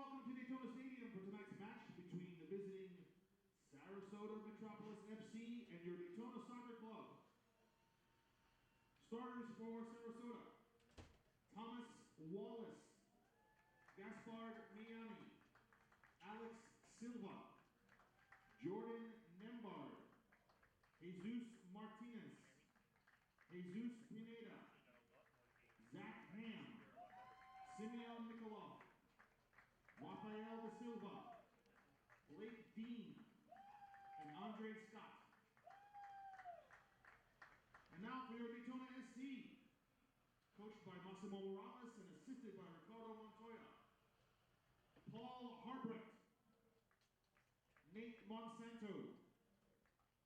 welcome to Daytona Stadium for tonight's match between the visiting Sarasota Metropolis FC and your Daytona Soccer Club. Starters for Sarasota: Thomas Wallace, Gaspard Miani, Alex Silva, Jordan Nembard, Jesus Martinez, Jesus Pineda, Zach Ham, Simeon Nikolov, Rafael da Silva, Blake Dean, and Andre Scott. And now for your Daytona SC, coached by Massimo Morales and assisted by Ricardo Montoya, Paul Harbrecht, Nate Monsanto,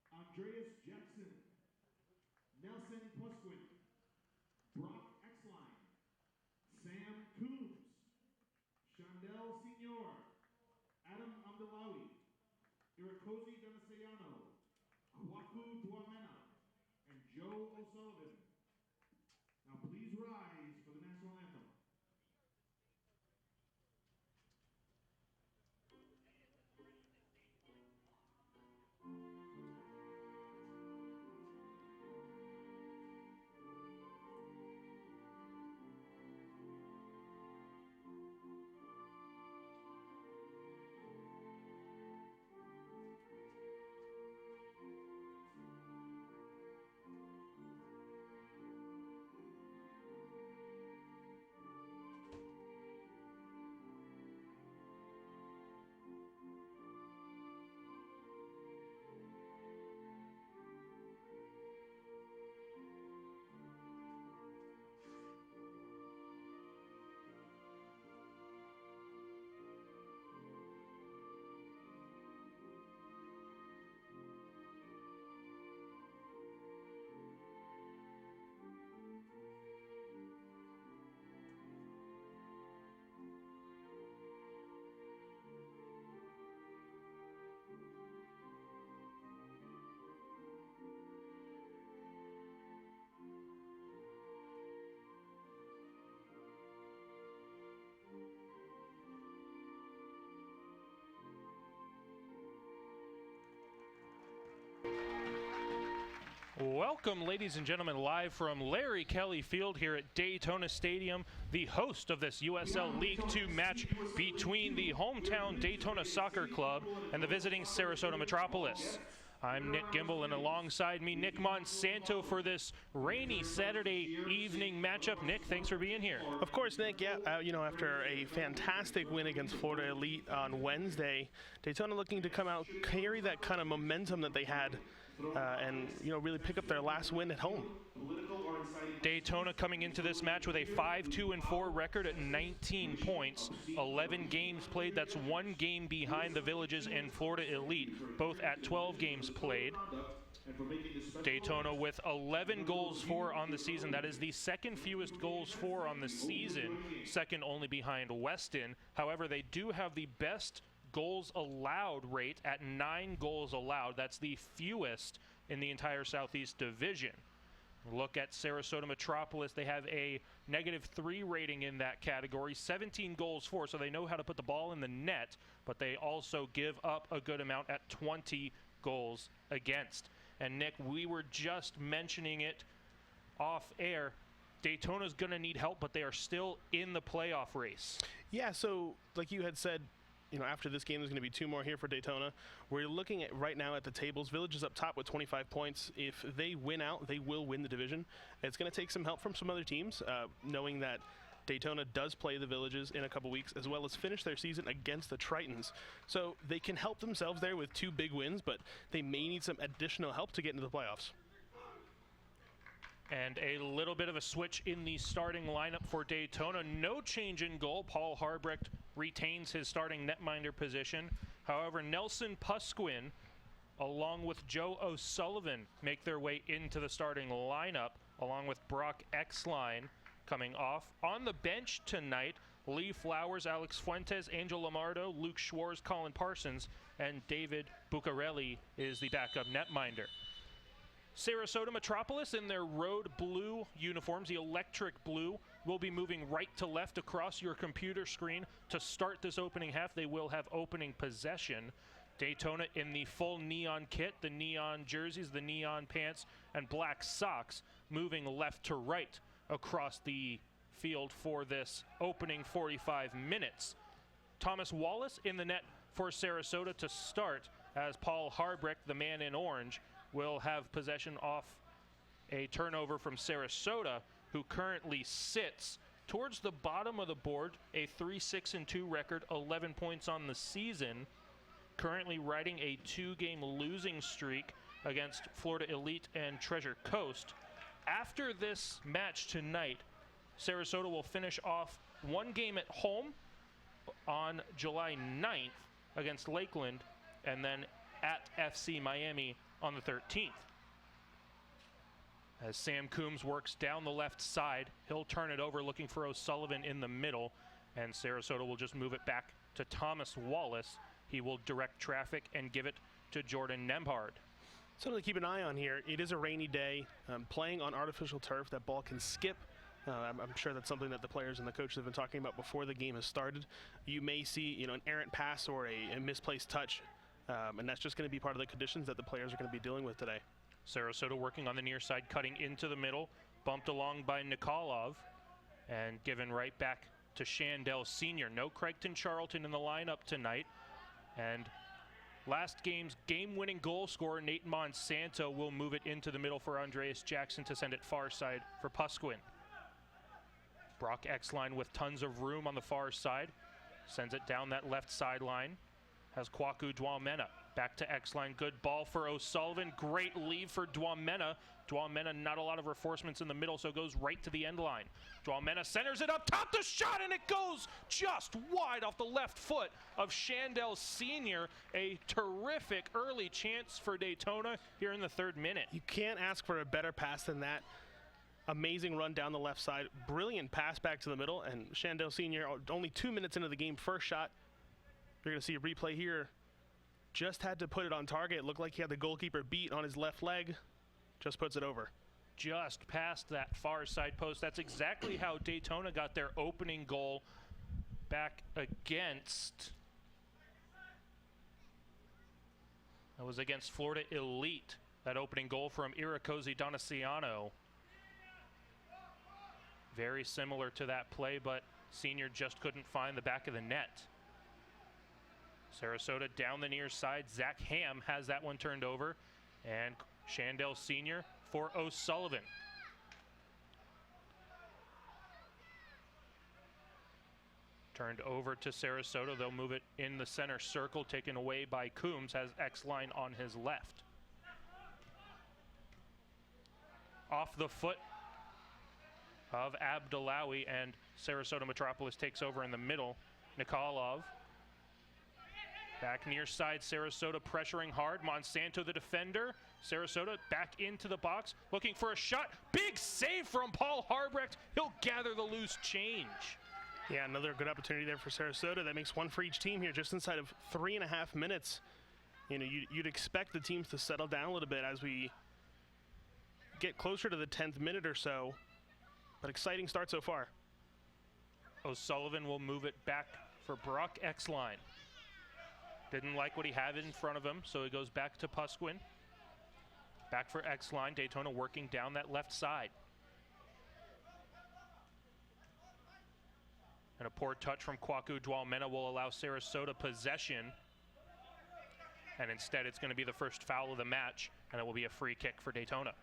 Andreas Jackson, Nelson Pusquin, Brock Exline, Sam Coombs, Chandel Senior, Adam Abdullawi, Irakosi Donasayano, Kwaku Duamena, and Joe O'Sullivan. Now please rise for the national anthem. Welcome, ladies and gentlemen, live from Larry Kelly Field here at Daytona Stadium, the host of this USL League II match between the hometown Daytona Soccer Club and the visiting Sarasota Metropolis. I'm Nick Gimbel, and alongside me, Nick Monsanto, for this rainy Saturday evening matchup. Nick, thanks for being here. Of course, Nick. Yeah, after a fantastic win against Florida Elite on Wednesday, Daytona looking to come out, carry that kind of momentum that they had, and really pick up their last win at home. Daytona coming into this match with a 5-2-4 record at 19 points, 11 games played. That's one game behind the Villages and Florida Elite, both at 12 games played. Daytona with 11 goals for on the season. That is the second fewest goals for on the season, second only behind Weston. However, they do have the best goals allowed rate at 9 goals allowed. That's the fewest in the entire Southeast Division. Look at Sarasota Metropolis. They have a -3 rating in that category, 17 goals for, so they know how to put the ball in the net, but they also give up a good amount at 20 goals against. And Nick, we were just mentioning it off air. Daytona's going to need help, but they are still in the playoff race. Yeah, so like you had said, after this game, there's going to be 2 more here for Daytona. We're looking at right now at the tables. Village is up top with 25 points. If they win out, they will win the division. It's going to take some help from some other teams, knowing that Daytona does play the Villages in a couple weeks, as well as finish their season against the Tritons. So they can help themselves there with 2 big wins, but they may need some additional help to get into the playoffs. And a little bit of a switch in the starting lineup for Daytona. No change in goal. Paul Harbrecht retains his starting netminder position. However, Nelson Pusquin, along with Joe O'Sullivan, make their way into the starting lineup, along with Brock Exline coming off. On the bench tonight, Lee Flowers, Alex Fuentes, Angel Lamardo, Luke Schwartz, Colin Parsons, and David Bucarelli is the backup netminder. Sarasota Metropolis in their road blue uniforms, the electric blue, will be moving right to left across your computer screen to start this opening half. They will have opening possession. Daytona in the full neon kit, the neon jerseys, the neon pants, and black socks, moving left to right across the field for this opening 45 minutes. Thomas Wallace in the net for Sarasota to start, as Paul Harbrecht, the man in orange, will have possession off a turnover from Sarasota, who currently sits towards the bottom of the board, a 3-6-2 record, 11 points on the season, currently riding a 2-game losing streak against Florida Elite and Treasure Coast. After this match tonight, Sarasota will finish off one game at home on July 9th against Lakeland, and then at FC Miami on the 13th. As Sam Coombs works down the left side, he'll turn it over looking for O'Sullivan in the middle, and Sarasota will just move it back to Thomas Wallace. He will direct traffic and give it to Jordan Nembhard. Something to keep an eye on here. It is a rainy day. Playing on artificial turf, that ball can skip. I'm sure that's something that the players and the coaches have been talking about before the game has started. You may see, an errant pass or a misplaced touch, and that's just going to be part of the conditions that the players are going to be dealing with today. Sarasota working on the near side, cutting into the middle, bumped along by Nikolov, and given right back to Shandell Sr. No Craigton Charlton in the lineup tonight. And last game's game-winning goal scorer, Nate Monsanto, will move it into the middle for Andreas Jackson to send it far side for Pusquin. Brock Exline with tons of room on the far side, sends it down that left sideline, has Kwaku Dwamena. Back to Exline, good ball for O'Sullivan, great lead for Dwamena. Dwamena, not a lot of reinforcements in the middle, so goes right to the end line. Dwamena centers it up top, the shot, and it goes just wide off the left foot of Shandell Sr. A terrific early chance for Daytona here in the 3rd minute. You can't ask for a better pass than that. Amazing run down the left side, brilliant pass back to the middle, and Shandell Sr. only 2 minutes into the game, first shot. You're going to see a replay here. Just had to put it on target. It looked like he had the goalkeeper beat on his left leg. Just puts it over. Just past that far side post. That's exactly how Daytona got their opening goal back against. That was against Florida Elite. That opening goal from Iracosi Donaciano. Very similar to that play, but Senior just couldn't find the back of the net. Sarasota down the near side. Zach Ham has that one turned over, and Shandell Sr. for O'Sullivan. Turned over to Sarasota. They'll move it in the center circle, taken away by Coombs, has X-line on his left. Off the foot of Abdullawi, and Sarasota Metropolis takes over in the middle. Nikolov. Back near side, Sarasota pressuring hard. Monsanto, the defender. Sarasota back into the box, looking for a shot. Big save from Paul Harbrecht. He'll gather the loose change. Yeah, another good opportunity there for Sarasota. That makes one for each team here, just inside of 3.5 minutes. You'd expect the teams to settle down a little bit as we get closer to the 10th minute or so. But exciting start so far. O'Sullivan will move it back for Brock Exline. Didn't like what he had in front of him, so he goes back to Pusquin. Back for Exline. Daytona working down that left side. And a poor touch from Kwaku Dwamena will allow Sarasota possession. And instead, it's going to be the first foul of the match, and it will be a free kick for Daytona.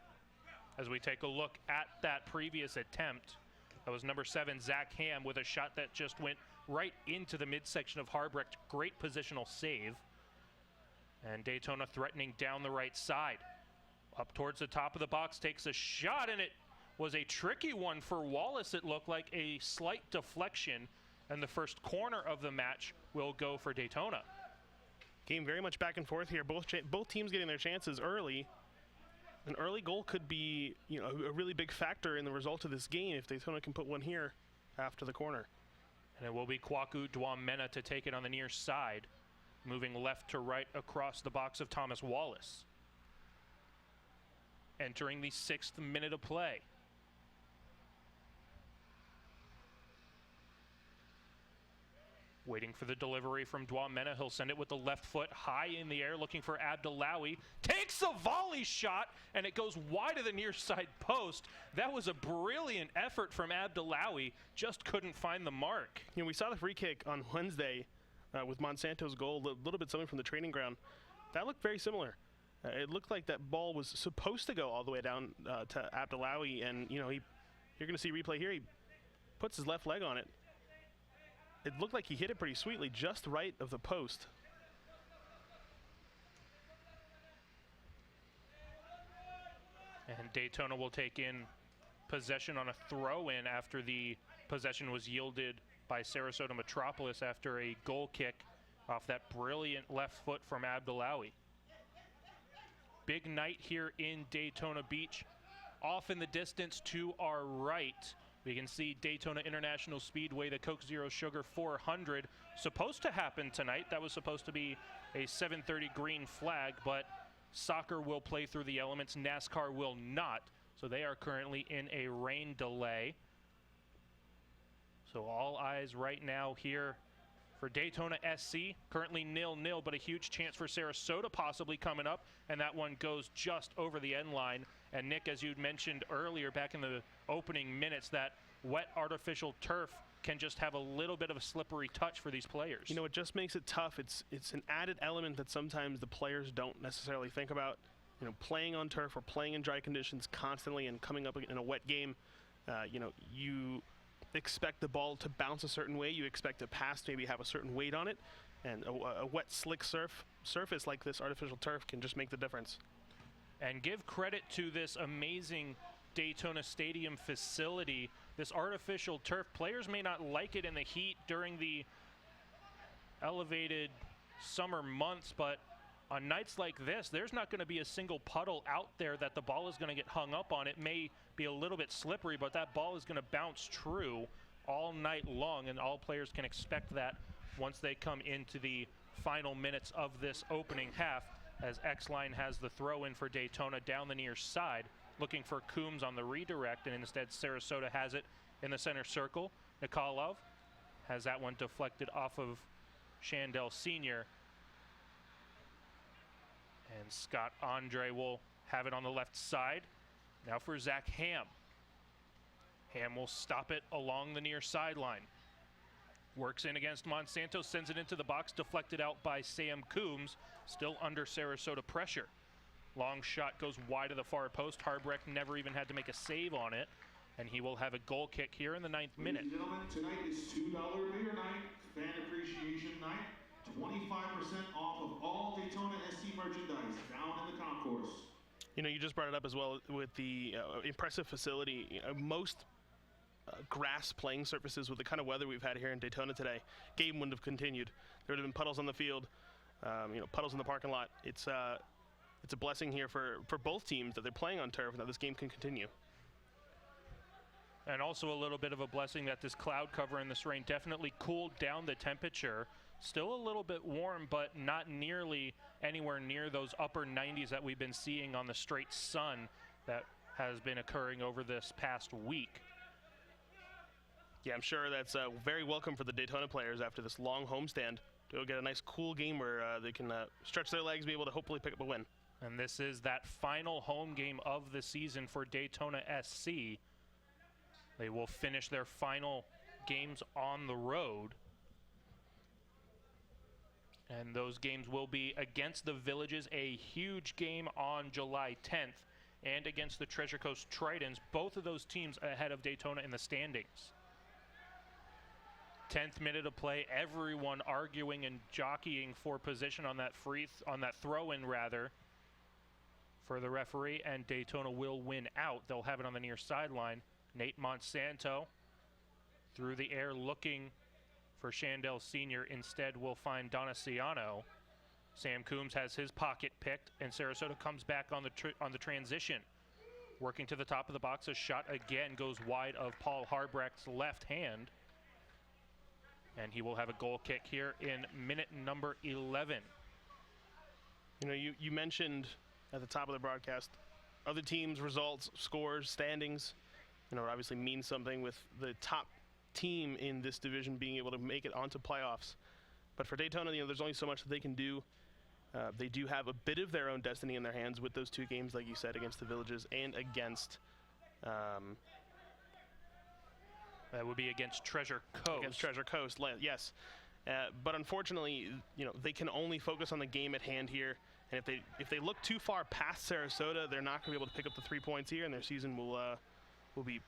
As we take a look at that previous attempt, that was number 7, Zach Ham, with a shot that just went right into the midsection of Harbrecht. Great positional save. And Daytona threatening down the right side. Up towards the top of the box, takes a shot, and it was a tricky one for Wallace. It looked like a slight deflection, and the first corner of the match will go for Daytona. Game very much back and forth here. Both teams getting their chances early. An early goal could be, a really big factor in the result of this game if Daytona can put one here after the corner. And it will be Kwaku Dwamena to take it on the near side, moving left to right across the box of Thomas Wallace. Entering the 6th minute of play. Waiting for the delivery from Dwamena. He'll send it with the left foot high in the air, looking for Abdullawi. Takes a volley shot, and it goes wide of the near side post. That was a brilliant effort from Abdullawi. Just couldn't find the mark. You know, we saw the free kick on Wednesday with Monsanto's goal, a little bit something from the training ground. That looked very similar. It looked like that ball was supposed to go all the way down to Abdullawi, and you know, you're going to see replay here. He puts his left leg on it. It looked like he hit it pretty sweetly, just right of the post. And Daytona will take in possession on a throw-in after the possession was yielded by Sarasota Metropolis after a goal kick off that brilliant left foot from Abdullawi. Big night here in Daytona Beach. Off in the distance to our right, we can see Daytona International Speedway, the Coke Zero Sugar 400. Supposed to happen tonight. That was supposed to be a 7:30 green flag, but soccer will play through the elements. NASCAR will not. So they are currently in a rain delay. So all eyes right now here for Daytona SC. Currently 0-0, but a huge chance for Sarasota possibly coming up. And that one goes just over the end line. And Nick, as you'd mentioned earlier back in the opening minutes, that wet artificial turf can just have a little bit of a slippery touch for these players. You know, it just makes it tough. It's an added element that sometimes the players don't necessarily think about. You know, playing on turf or playing in dry conditions constantly and coming up in a wet game, you know, you expect the ball to bounce a certain way. You expect a pass to maybe have a certain weight on it. And a wet, slick surface like this artificial turf can just make the difference. And give credit to this amazing Daytona Stadium facility. This artificial turf, players may not like it in the heat during the elevated summer months, but on nights like this, there's not going to be a single puddle out there that the ball is going to get hung up on. It may be a little bit slippery, but that ball is going to bounce true all night long, and all players can expect that once they come into the final minutes of this opening half, as X-Line has the throw in for Daytona down the near side, looking for Coombs on the redirect, and instead Sarasota has it in the center circle. Nikolov has that one deflected off of Shandell Sr., and Scott Andre will have it on the left side. Now for Zach Ham. Ham will stop it along the near sideline. Works in against Monsanto, sends it into the box, deflected out by Sam Coombs, still under Sarasota pressure. Long shot goes wide of the far post. Harbrecht never even had to make a save on it, and he will have a goal kick here in the 9th minute. Ladies and gentlemen, tonight is $2 beer night, fan appreciation night. 25% off of all Daytona SC merchandise down in the concourse. You know, you just brought it up as well with the impressive facility. Most grass playing surfaces with the kind of weather we've had here in Daytona today, game wouldn't have continued. There would have been puddles on the field, you know, puddles in the parking lot. It's a blessing here for both teams that they're playing on turf and that this game can continue. And also a little bit of a blessing that this cloud cover and this rain definitely cooled down the temperature. Still a little bit warm, but not nearly anywhere near those upper 90s that we've been seeing on the straight sun that has been occurring over this past week. Yeah, I'm sure that's very welcome for the Daytona players after this long homestand to get a nice cool game where they can stretch their legs, be able to hopefully pick up a win. And this is that final home game of the season for Daytona SC. They will finish their final games on the road. And those games will be against the Villages, a huge game on July 10th, and against the Treasure Coast Tritons, both of those teams ahead of Daytona in the standings. 10th minute of play, everyone arguing and jockeying for position on that throw-in rather, for the referee, and Daytona will win out. They'll have it on the near sideline. Nate Monsanto through the air looking for Shandell Sr. Instead, we'll find Donaciano. Sam Coombs has his pocket picked, and Sarasota comes back on the transition. Working to the top of the box, a shot again goes wide of Paul Harbrecht's left hand. And he will have a goal kick here in minute number 11. You know, you mentioned at the top of the broadcast, other teams' results, scores, standings, you know, obviously mean something with the top team in this division being able to make it onto playoffs. But for Daytona, there's only so much that they can do. They do have a bit of their own destiny in their hands with those 2 games, like you said, against the Villages and against... that would be against Treasure Coast. Against Treasure Coast, yes. But unfortunately, they can only focus on the game at hand here. And if they look too far past Sarasota, they're not going to be able to pick up the 3 points here, and their season will be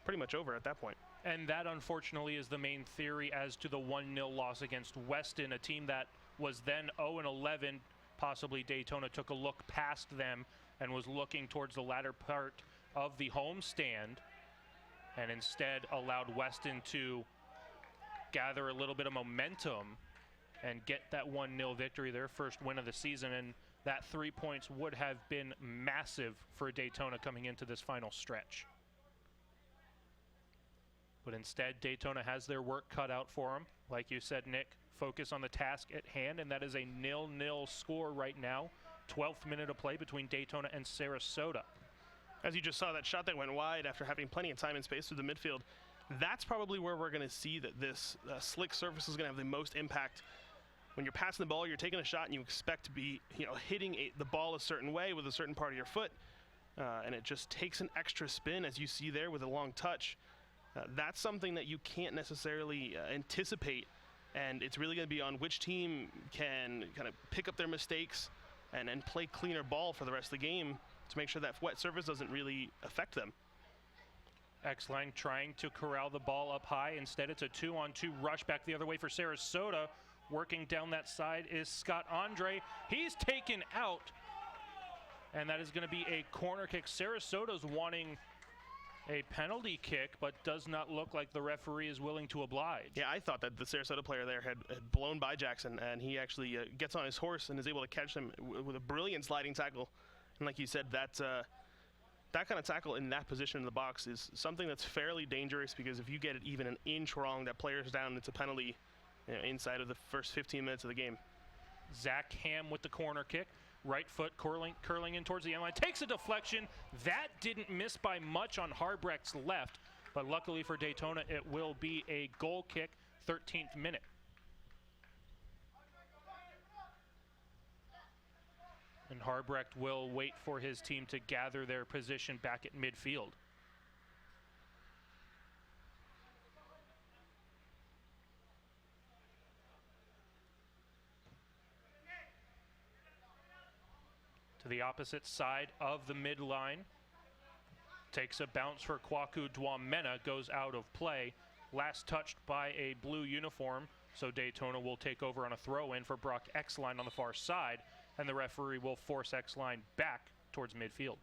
pretty much over at that point. And that, unfortunately, is the main theory as to the 1-0 loss against Weston, a team that was then 0-11. Possibly Daytona took a look past them and was looking towards the latter part of the homestand, and instead allowed Weston to gather a little bit of momentum and get that 1-0 victory, their first win of the season. And that 3 points would have been massive for Daytona coming into this final stretch. But instead, Daytona has their work cut out for them. Like you said, Nick, focus on the task at hand, and that is a 0-0 score right now. 12th minute of play between Daytona and Sarasota. As you just saw, that shot that went wide after having plenty of time and space through the midfield, that's probably where we're going to see that this slick surface is going to have the most impact. When you're passing the ball, you're taking a shot, and you expect to be hitting the ball a certain way with a certain part of your foot, and it just takes an extra spin, as you see there with a long touch. That's something that you can't necessarily anticipate, and it's really going to be on which team can kind of pick up their mistakes and play cleaner ball for the rest of the game to make sure that wet surface doesn't really affect them. X-Line trying to corral the ball up high. Instead, it's a 2-on-2 rush back the other way for Sarasota. Working down that side is Scott Andre. He's taken out, and that is going to be a corner kick. Sarasota's wanting a penalty kick, but does not look like the referee is willing to oblige. Yeah, I thought that the Sarasota player there had blown by Jackson, and he actually gets on his horse and is able to catch him with a brilliant sliding tackle. And like you said, that kind of tackle in that position in the box is something that's fairly dangerous, because if you get it even an inch wrong, that player's down, it's a penalty inside of the first 15 minutes of the game. Zach Ham with the corner kick. Right foot curling in towards the end line. Takes a deflection. That didn't miss by much on Harbrecht's left, but luckily for Daytona, it will be a goal kick, 13th minute. And Harbrecht will wait for his team to gather their position back at midfield. To the opposite side of the midline. Takes a bounce for Kwaku Dwamena, goes out of play. Last touched by a blue uniform, so Daytona will take over on a throw-in for Brock X-Line on the far side, and the referee will force X-Line back towards midfield.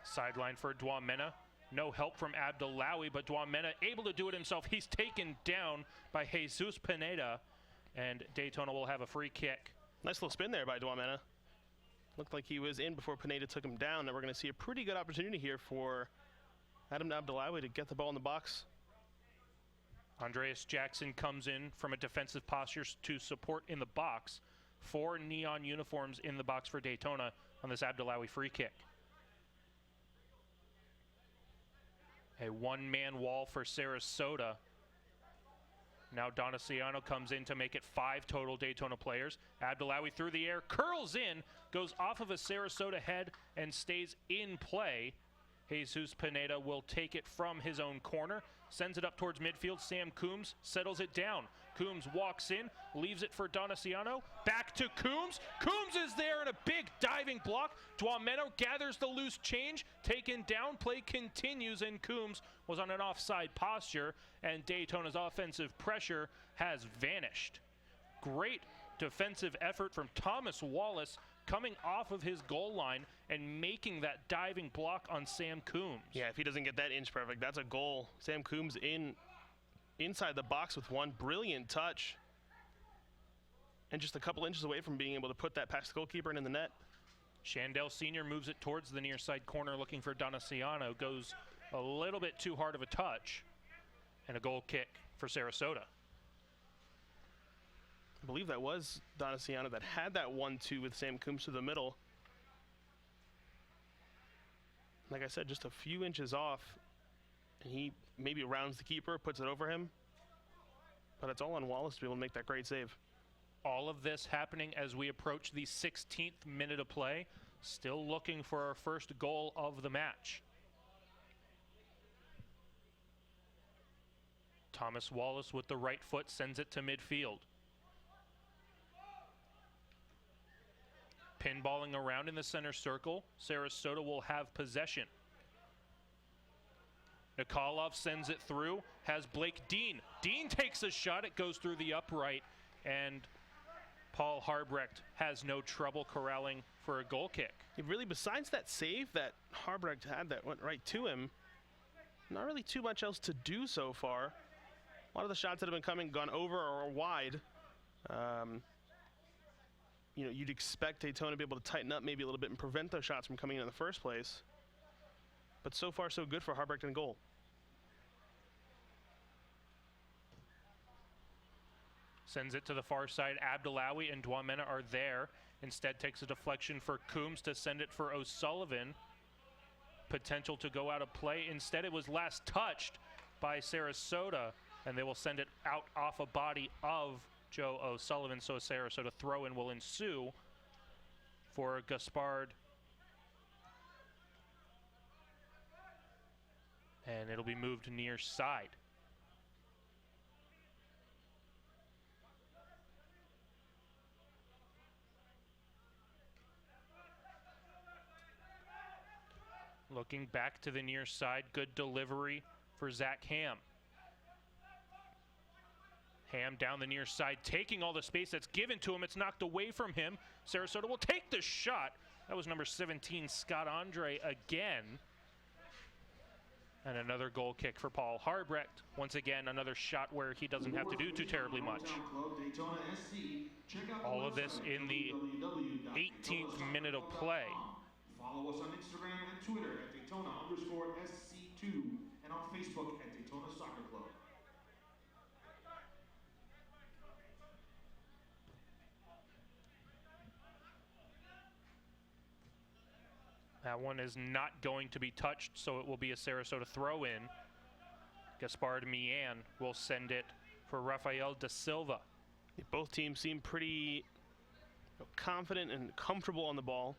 Sideline for Dwamena. No help from Abdullawi, but Dwamena able to do it himself. He's taken down by Jesus Pineda, and Daytona will have a free kick. Nice little spin there by Dwamena. Looked like he was in before Pineda took him down, and we're going to see a pretty good opportunity here for Adam Abdullawi to get the ball in the box. Andreas Jackson comes in from a defensive posture to support in the box. 4 neon uniforms in the box for Daytona on this Abdullawi free kick. A one-man wall for Sarasota. Now Donaciano comes in to make it 5 total Daytona players. Abdullawi through the air, curls in, goes off of a Sarasota head and stays in play. Jesus Pineda will take it from his own corner, sends it up towards midfield. Sam Coombs settles it down. Coombs walks in, leaves it for Donaciano. Back to Coombs. Coombs is there in a big diving block. Dwamena gathers the loose change, taken down. Play continues, and Coombs was on an offside posture, and Daytona's offensive pressure has vanished. Great defensive effort from Thomas Wallace, coming off of his goal line and making that diving block on Sam Coombs. Yeah, if he doesn't get that inch perfect, that's a goal. Sam Coombs inside the box with one brilliant touch, and just a couple inches away from being able to put that past the goalkeeper and in the net. Shandell Sr. moves it towards the near side corner looking for Donaciano. Goes a little bit too hard of a touch, and a goal kick for Sarasota. I believe that was Donaciano that had that 1-2 with Sam Coombs to the middle. Like I said, just a few inches off, and he maybe rounds the keeper, puts it over him. But it's all on Wallace to be able to make that great save. All of this happening as we approach the 16th minute of play. Still looking for our first goal of the match. Thomas Wallace with the right foot sends it to midfield. Pinballing around in the center circle. Sarasota will have possession. Nikolov sends it through, has Blake Dean. Dean takes a shot, it goes through the upright, and Paul Harbrecht has no trouble corralling for a goal kick. Really, besides that save that Harbrecht had that went right to him, not really too much else to do so far. A lot of the shots that have been coming gone over or wide. You know, you'd expect Daytona to be able to tighten up maybe a little bit and prevent those shots from coming in the first place. But so far, so good for Harbrecht in goal. Sends it to the far side. Abdullawi and Dwamena are there. Instead takes a deflection for Coombs to send it for O'Sullivan. Potential to go out of play. Instead, it was last touched by Sarasota, and they will send it out off a body of Joe O'Sullivan, so a Sarasota throw-in will ensue for Gaspard. And it'll be moved near side. Looking back to the near side, good delivery for Zach Ham. Ham down the near side, taking all the space that's given to him. It's knocked away from him. Sarasota will take the shot. That was number 17, Scott Andre again. And another goal kick for Paul Harbrecht. Once again, another shot where he doesn't have to do too terribly much. All of this in the 18th minute of play. Follow us on Instagram and Twitter at Daytona_SC2 and on Facebook at Daytona Soccer Club. That one is not going to be touched, so it will be a Sarasota throw-in. Gaspard Mian will send it for Rafael da Silva. Both teams seem pretty confident and comfortable on the ball.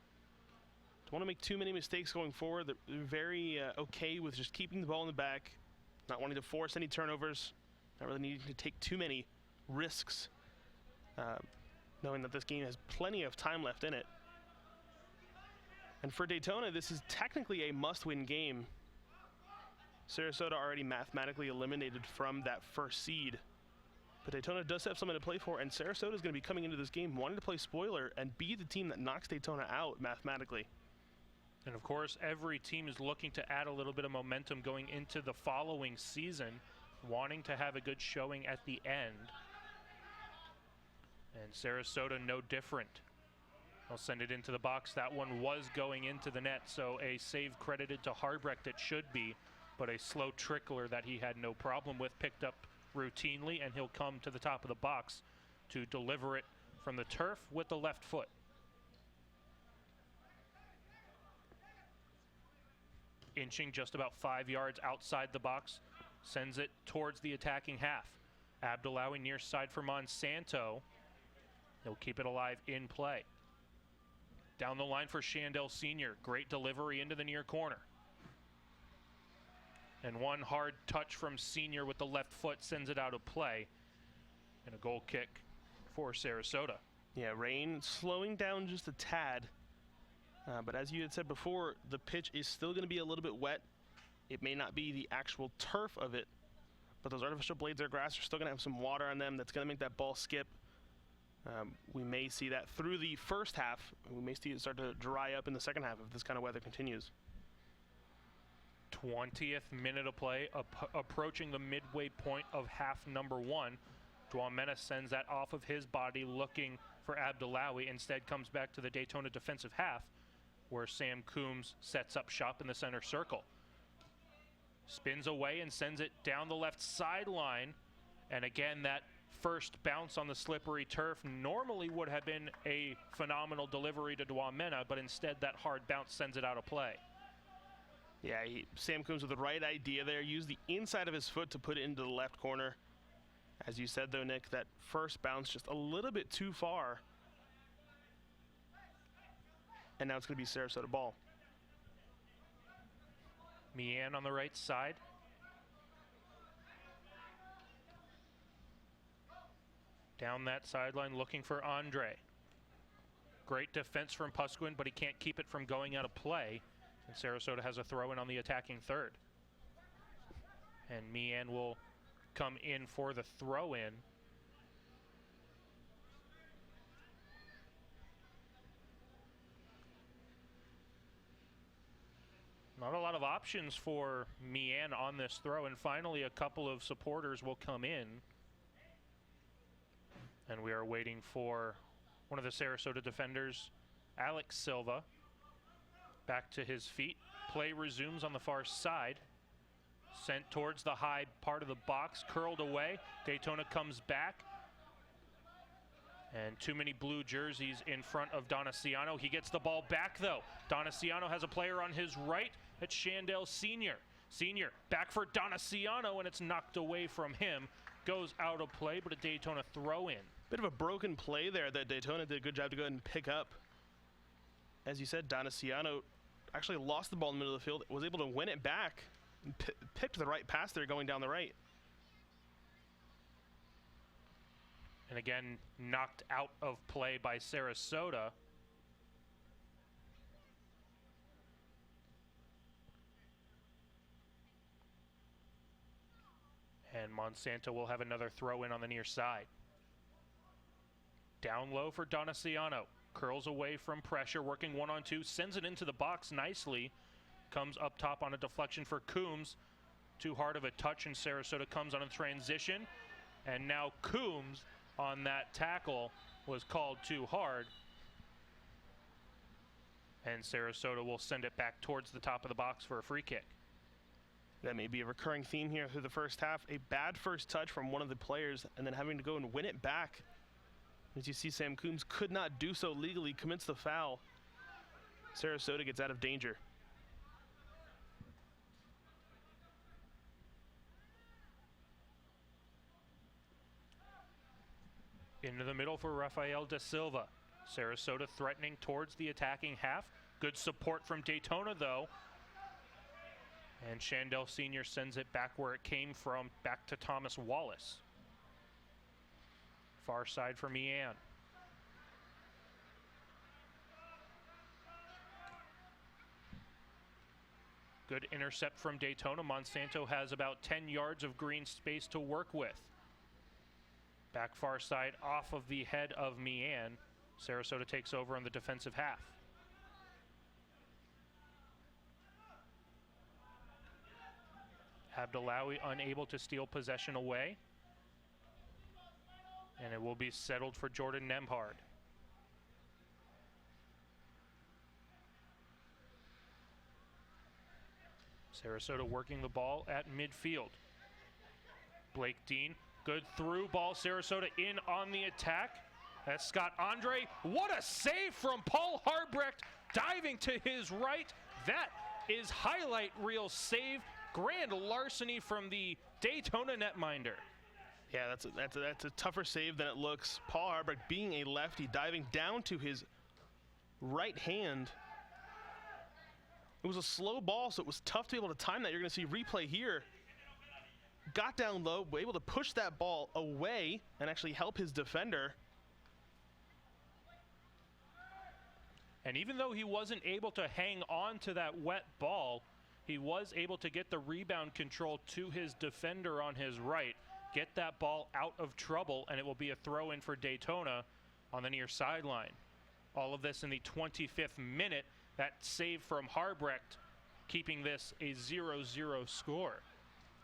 Don't want to make too many mistakes going forward. They're very okay with just keeping the ball in the back, not wanting to force any turnovers, not really needing to take too many risks, knowing that this game has plenty of time left in it. And for Daytona, this is technically a must-win game. Sarasota already mathematically eliminated from that first seed. But Daytona does have something to play for, and Sarasota is going to be coming into this game wanting to play spoiler and be the team that knocks Daytona out mathematically. And of course, every team is looking to add a little bit of momentum going into the following season, wanting to have a good showing at the end. And Sarasota no different. I'll send it into the box. That one was going into the net, so a save credited to Harbrecht it should be, but a slow trickler that he had no problem with, picked up routinely, and he'll come to the top of the box to deliver it from the turf with the left foot. Inching just about 5 yards outside the box, sends it towards the attacking half. Abdullawi near side for Monsanto. He'll keep it alive in play. Down the line for Shandell Sr. Great delivery into the near corner. And one hard touch from Sr. with the left foot sends it out of play. And a goal kick for Sarasota. Yeah, rain slowing down just a tad. But as you had said before, the pitch is still going to be a little bit wet. It may not be the actual turf of it, but those artificial blades of grass are still going to have some water on them that's going to make that ball skip. We may see that through the first half. We may see it start to dry up in the second half if this kind of weather continues. 20th minute of play, approaching the midway point of half number one. Dwamena sends that off of his body, looking for Abdullawi. Instead comes back to the Daytona defensive half, where Sam Coombs sets up shop in the center circle. Spins away and sends it down the left sideline. And again, that first bounce on the slippery turf normally would have been a phenomenal delivery to Dwamena, but instead that hard bounce sends it out of play. Yeah, Sam Coombs with the right idea there. Used the inside of his foot to put it into the left corner. As you said, though, Nick, that first bounce just a little bit too far. And now it's going to be Sarasota ball. Meehan on the right side. Down that sideline looking for Andre. Great defense from Pusquin, but he can't keep it from going out of play. And Sarasota has a throw in on the attacking third. And Meehan will come in for the throw in. Not a lot of options for Meehan on this throw, and finally a couple of supporters will come in. And we are waiting for one of the Sarasota defenders, Alex Silva, back to his feet. Play resumes on the far side. Sent towards the high part of the box, curled away. Daytona comes back. And too many blue jerseys in front of Donaciano. He gets the ball back, though. Donaciano has a player on his right. It's Shandell Sr. Sr. back for Donaciano, and it's knocked away from him. Goes out of play, but a Daytona throw in. Bit of a broken play there that Daytona did a good job to go ahead and pick up. As you said, Donaciano actually lost the ball in the middle of the field, was able to win it back, and picked the right pass there going down the right. And again, knocked out of play by Sarasota. And Monsanto will have another throw in on the near side. Down low for Donaciano. Curls away from pressure, working 1-on-2, sends it into the box nicely. Comes up top on a deflection for Coombs. Too hard of a touch, and Sarasota comes on a transition. And now Coombs on that tackle was called too hard. And Sarasota will send it back towards the top of the box for a free kick. That may be a recurring theme here through the first half. A bad first touch from one of the players and then having to go and win it back. As you see, Sam Coombs could not do so legally, commits the foul. Sarasota gets out of danger. Into the middle for Rafael da Silva. Sarasota threatening towards the attacking half. Good support from Daytona, though. And Shandell Sr. sends it back where it came from, back to Thomas Wallace. Far side for Meehan. Good intercept from Daytona. Monsanto has about 10 yards of green space to work with. Back far side off of the head of Meehan. Sarasota takes over on the defensive half. Abdullawi unable to steal possession away. And it will be settled for Jordan Nembhard. Sarasota working the ball at midfield. Blake Dean, good through ball. Sarasota in on the attack. That's Scott Andre. What a save from Paul Harbrecht, diving to his right. That is highlight reel save. Grand larceny from the Daytona netminder. Yeah, that's a tougher save than it looks. Paul Harbrecht, being a lefty, diving down to his right hand. It was a slow ball, so it was tough to be able to time that. You're going to see replay here. Got down low, was able to push that ball away and actually help his defender. And even though he wasn't able to hang on to that wet ball, he was able to get the rebound control to his defender on his right, get that ball out of trouble, and it will be a throw in for Daytona on the near sideline. All of this in the 25th minute. That save from Harbrecht keeping this a 0-0 score.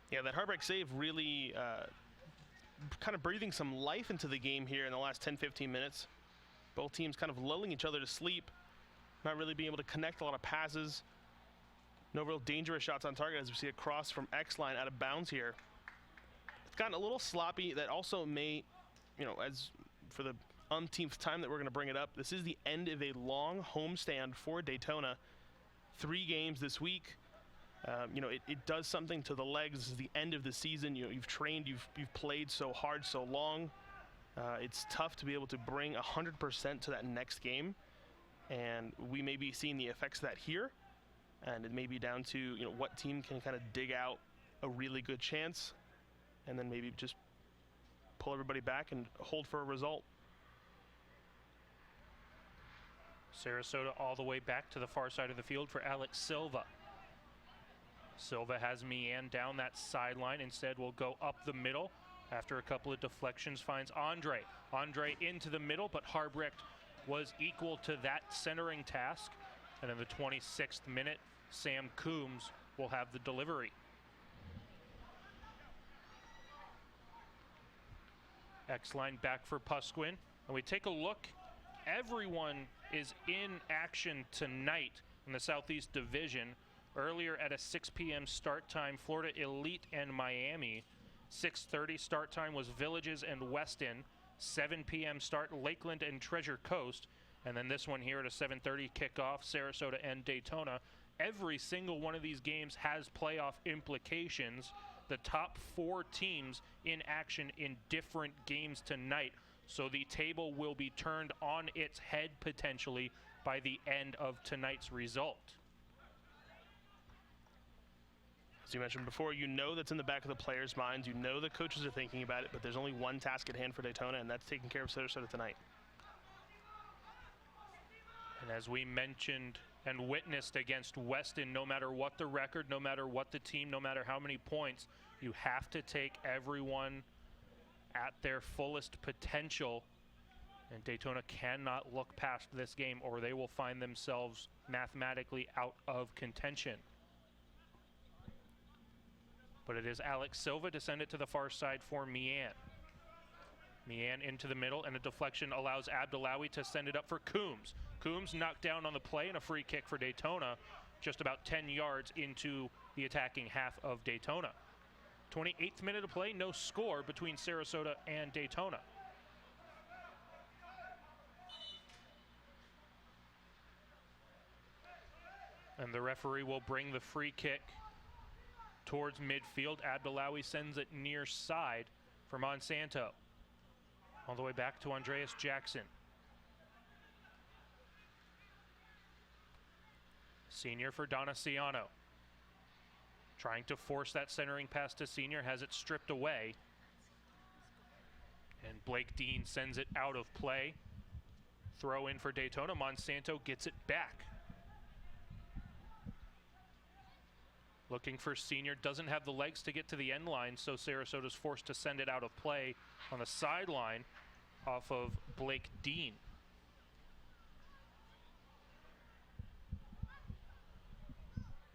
Yeah, that Harbrecht save really kind of breathing some life into the game here in the last 10-15 minutes. Both teams kind of lulling each other to sleep, not really being able to connect a lot of passes. No real dangerous shots on target as we see a cross from X-line out of bounds here. It's gotten a little sloppy. That also may, as for the umpteenth time that we're going to bring it up, this is the end of a long homestand for Daytona. 3 games this week. You know, it does something to the legs. This is the end of the season. You know, you've trained, you've played so hard, so long. It's tough to be able to bring 100% to that next game, and we may be seeing the effects of that here. And it may be down to, you know, what team can kind of dig out a really good chance, and then maybe just pull everybody back and hold for a result. Sarasota all the way back to the far side of the field for Alex Silva. Silva has Mian down that sideline. Instead, will go up the middle. After a couple of deflections, finds Andre. Andre into the middle, but Harbrecht was equal to that centering task. And in the 26th minute, Sam Coombs will have the delivery. X-line back for Pusquin. And we take a look. Everyone is in action tonight in the Southeast Division. Earlier at a 6 p.m. start time, Florida Elite and Miami. 6:30 start time was Villages and Weston. 7 p.m. start, Lakeland and Treasure Coast. And then this one here at a 7:30 kickoff, Sarasota and Daytona. Every single one of these games has playoff implications. The top 4 teams in action in different games tonight. So the table will be turned on its head potentially by the end of tonight's result. As you mentioned before, you know that's in the back of the players' minds. You know the coaches are thinking about it, but there's only one task at hand for Daytona, and that's taking care of Sarasota tonight. And as we mentioned and witnessed against Weston, no matter what the record, no matter what the team, no matter how many points, you have to take everyone at their fullest potential. And Daytona cannot look past this game or they will find themselves mathematically out of contention. But it is Alex Silva to send it to the far side for Mian. Mian into the middle, and a deflection allows Abdullawi to send it up for Coombs. Coombs knocked down on the play, and a free kick for Daytona, just about 10 yards into the attacking half of Daytona. 28th minute of play, no score between Sarasota and Daytona. And the referee will bring the free kick towards midfield. Abdullawi sends it near side for Monsanto. All the way back to Andreas Jackson. Senior for Donaciano. Trying to force that centering pass to Senior, has it stripped away. And Blake Dean sends it out of play. Throw in for Daytona. Monsanto gets it back. Looking for Senior, doesn't have the legs to get to the end line, so Sarasota's forced to send it out of play on the sideline off of Blake Dean.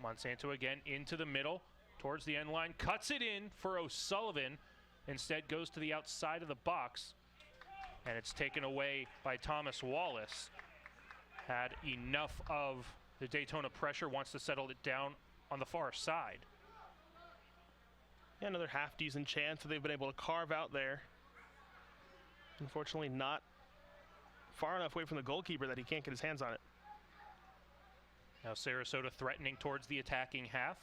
Monsanto again into the middle, towards the end line, cuts it in for O'Sullivan, instead goes to the outside of the box, and it's taken away by Thomas Wallace. Had enough of the Daytona pressure, wants to settle it down on the far side. Yeah, another half-decent chance that they've been able to carve out there. Unfortunately, not far enough away from the goalkeeper that he can't get his hands on it. Now Sarasota threatening towards the attacking half.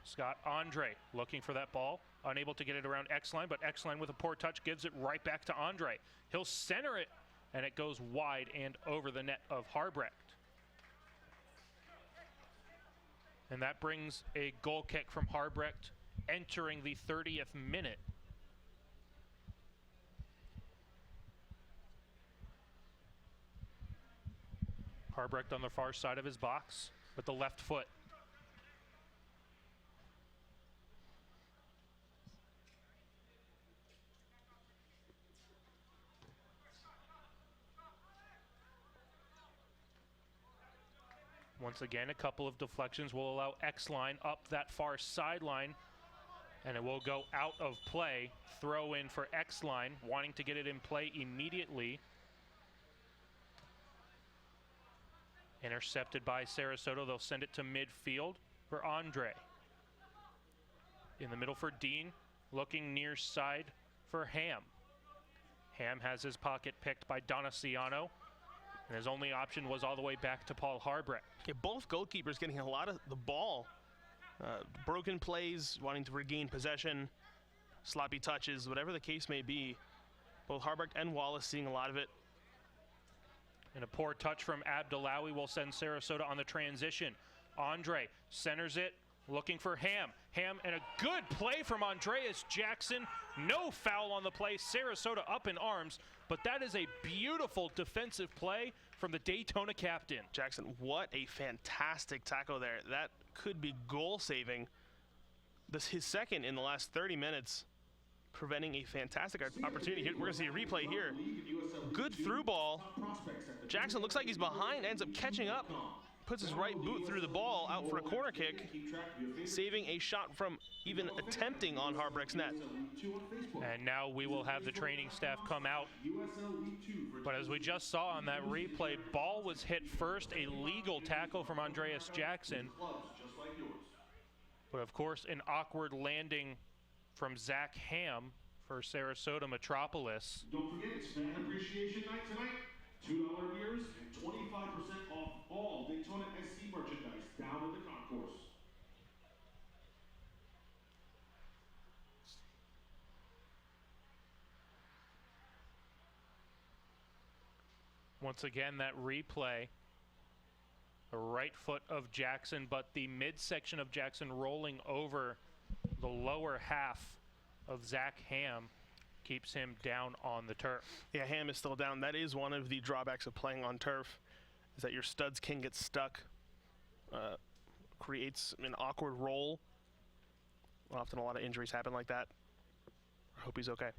Scott Andre looking for that ball, unable to get it around X-line, but X-line with a poor touch gives it right back to Andre. He'll center it, and it goes wide and over the net of Harbrecht. And that brings a goal kick from Harbrecht entering the 30th minute. Harbrecht on the far side of his box with the left foot. Once again, a couple of deflections will allow X-line up that far sideline, and it will go out of play. Throw in for X-line, wanting to get it in play immediately. Intercepted by Sarasota. They'll send it to midfield for Andre. In the middle for Dean, looking near side for Ham. Ham has his pocket picked by Donaciano, and his only option was all the way back to Paul Harbrecht. Yeah, both goalkeepers getting a lot of the ball broken plays, wanting to regain possession, sloppy touches, whatever the case may be. Both Harbrecht and Wallace seeing a lot of it. And a poor touch from Abdullawi will send Sarasota on the transition. Andre centers it, looking for Ham. Ham, and a good play from Andreas Jackson. No foul on the play. Sarasota up in arms, but that is a beautiful defensive play from the Daytona captain. Jackson, what a fantastic tackle there. That could be goal saving. This his second in the last 30 minutes, preventing a fantastic opportunity. We're going to see a replay here. Good through ball. Jackson looks like he's behind, ends up catching up, puts his right boot through the ball out for a corner kick, saving a shot from even attempting on Harbrecht's net. And now we will have the training staff come out. But as we just saw on that replay, ball was hit first, a legal tackle from Andreas Jackson. But of course, an awkward landing from Zach Ham for Sarasota Metropolis. Don't forget, it's Fan Appreciation Night tonight. $2 beers and 25% off all Daytona SC merchandise down at the concourse. Once again, that replay, the right foot of Jackson, but the midsection of Jackson rolling over the lower half of Zach Ham keeps him down on the turf. Yeah, Ham is still down. That is one of the drawbacks of playing on turf, is that your studs can get stuck. Creates an awkward roll. Often a lot of injuries happen like that. I hope he's okay.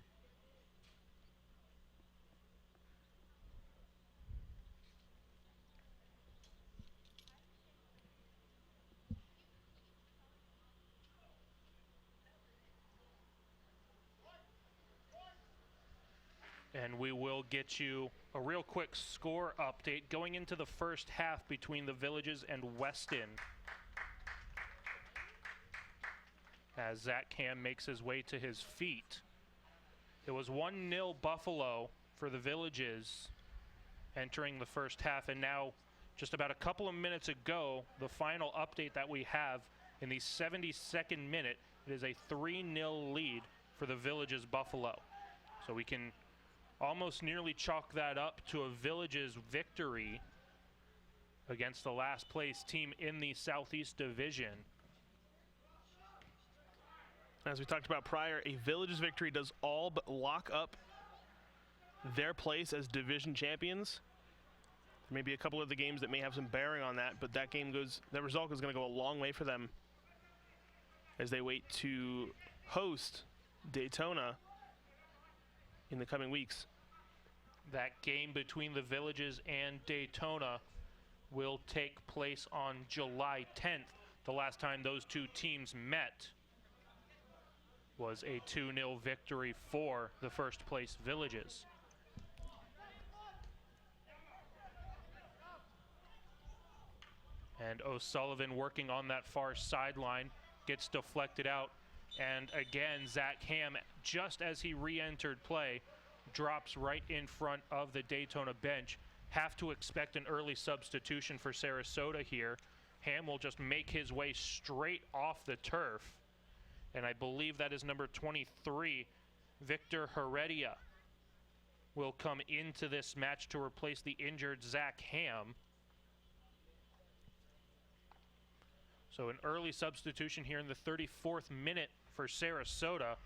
And we will get you a real quick score update going into the first half between the Villages and Weston, as Zach Ham makes his way to his feet. It was 1-0 Buffalo for the Villages entering the first half, and now just about a couple of minutes ago, the final update that we have in the 72nd minute, it is a 3-0 lead for the Villages Buffalo. So we can almost nearly chalk that up to a Villages victory against the last place team in the Southeast Division. As we talked about prior, a Villages victory does all but lock up their place as division champions. There may be a couple of the games that may have some bearing on that, but that result is going to go a long way for them as they wait to host Daytona in the coming weeks. That game between the Villages and Daytona will take place on July 10th. The last time those two teams met was a 2-0 victory for the first place Villages. And O'Sullivan working on that far sideline, gets deflected out. And again, Zach Ham, just as he re-entered play, drops right in front of the Daytona bench. Have to expect an early substitution for Sarasota here. Ham will just make his way straight off the turf. And I believe that is number 23, Victor Heredia, will come into this match to replace the injured Zach Ham. So an early substitution here in the 34th minute for Sarasota.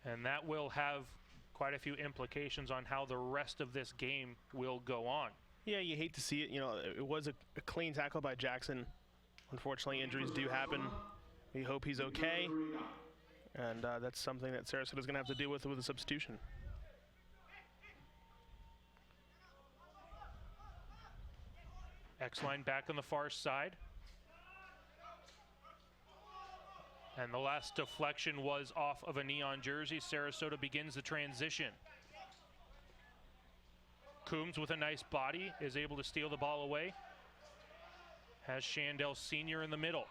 And that will have quite a few implications on how the rest of this game will go on. Yeah, you hate to see it. You know, it was a clean tackle by Jackson. Unfortunately, injuries do happen. We hope he's okay. And that's something that Sarasota's going to have to deal with a substitution. X-line back on the far side. And the last deflection was off of a neon jersey. Sarasota begins the transition. Coombs with a nice body is able to steal the ball away. Has Shandell Sr. in the middle.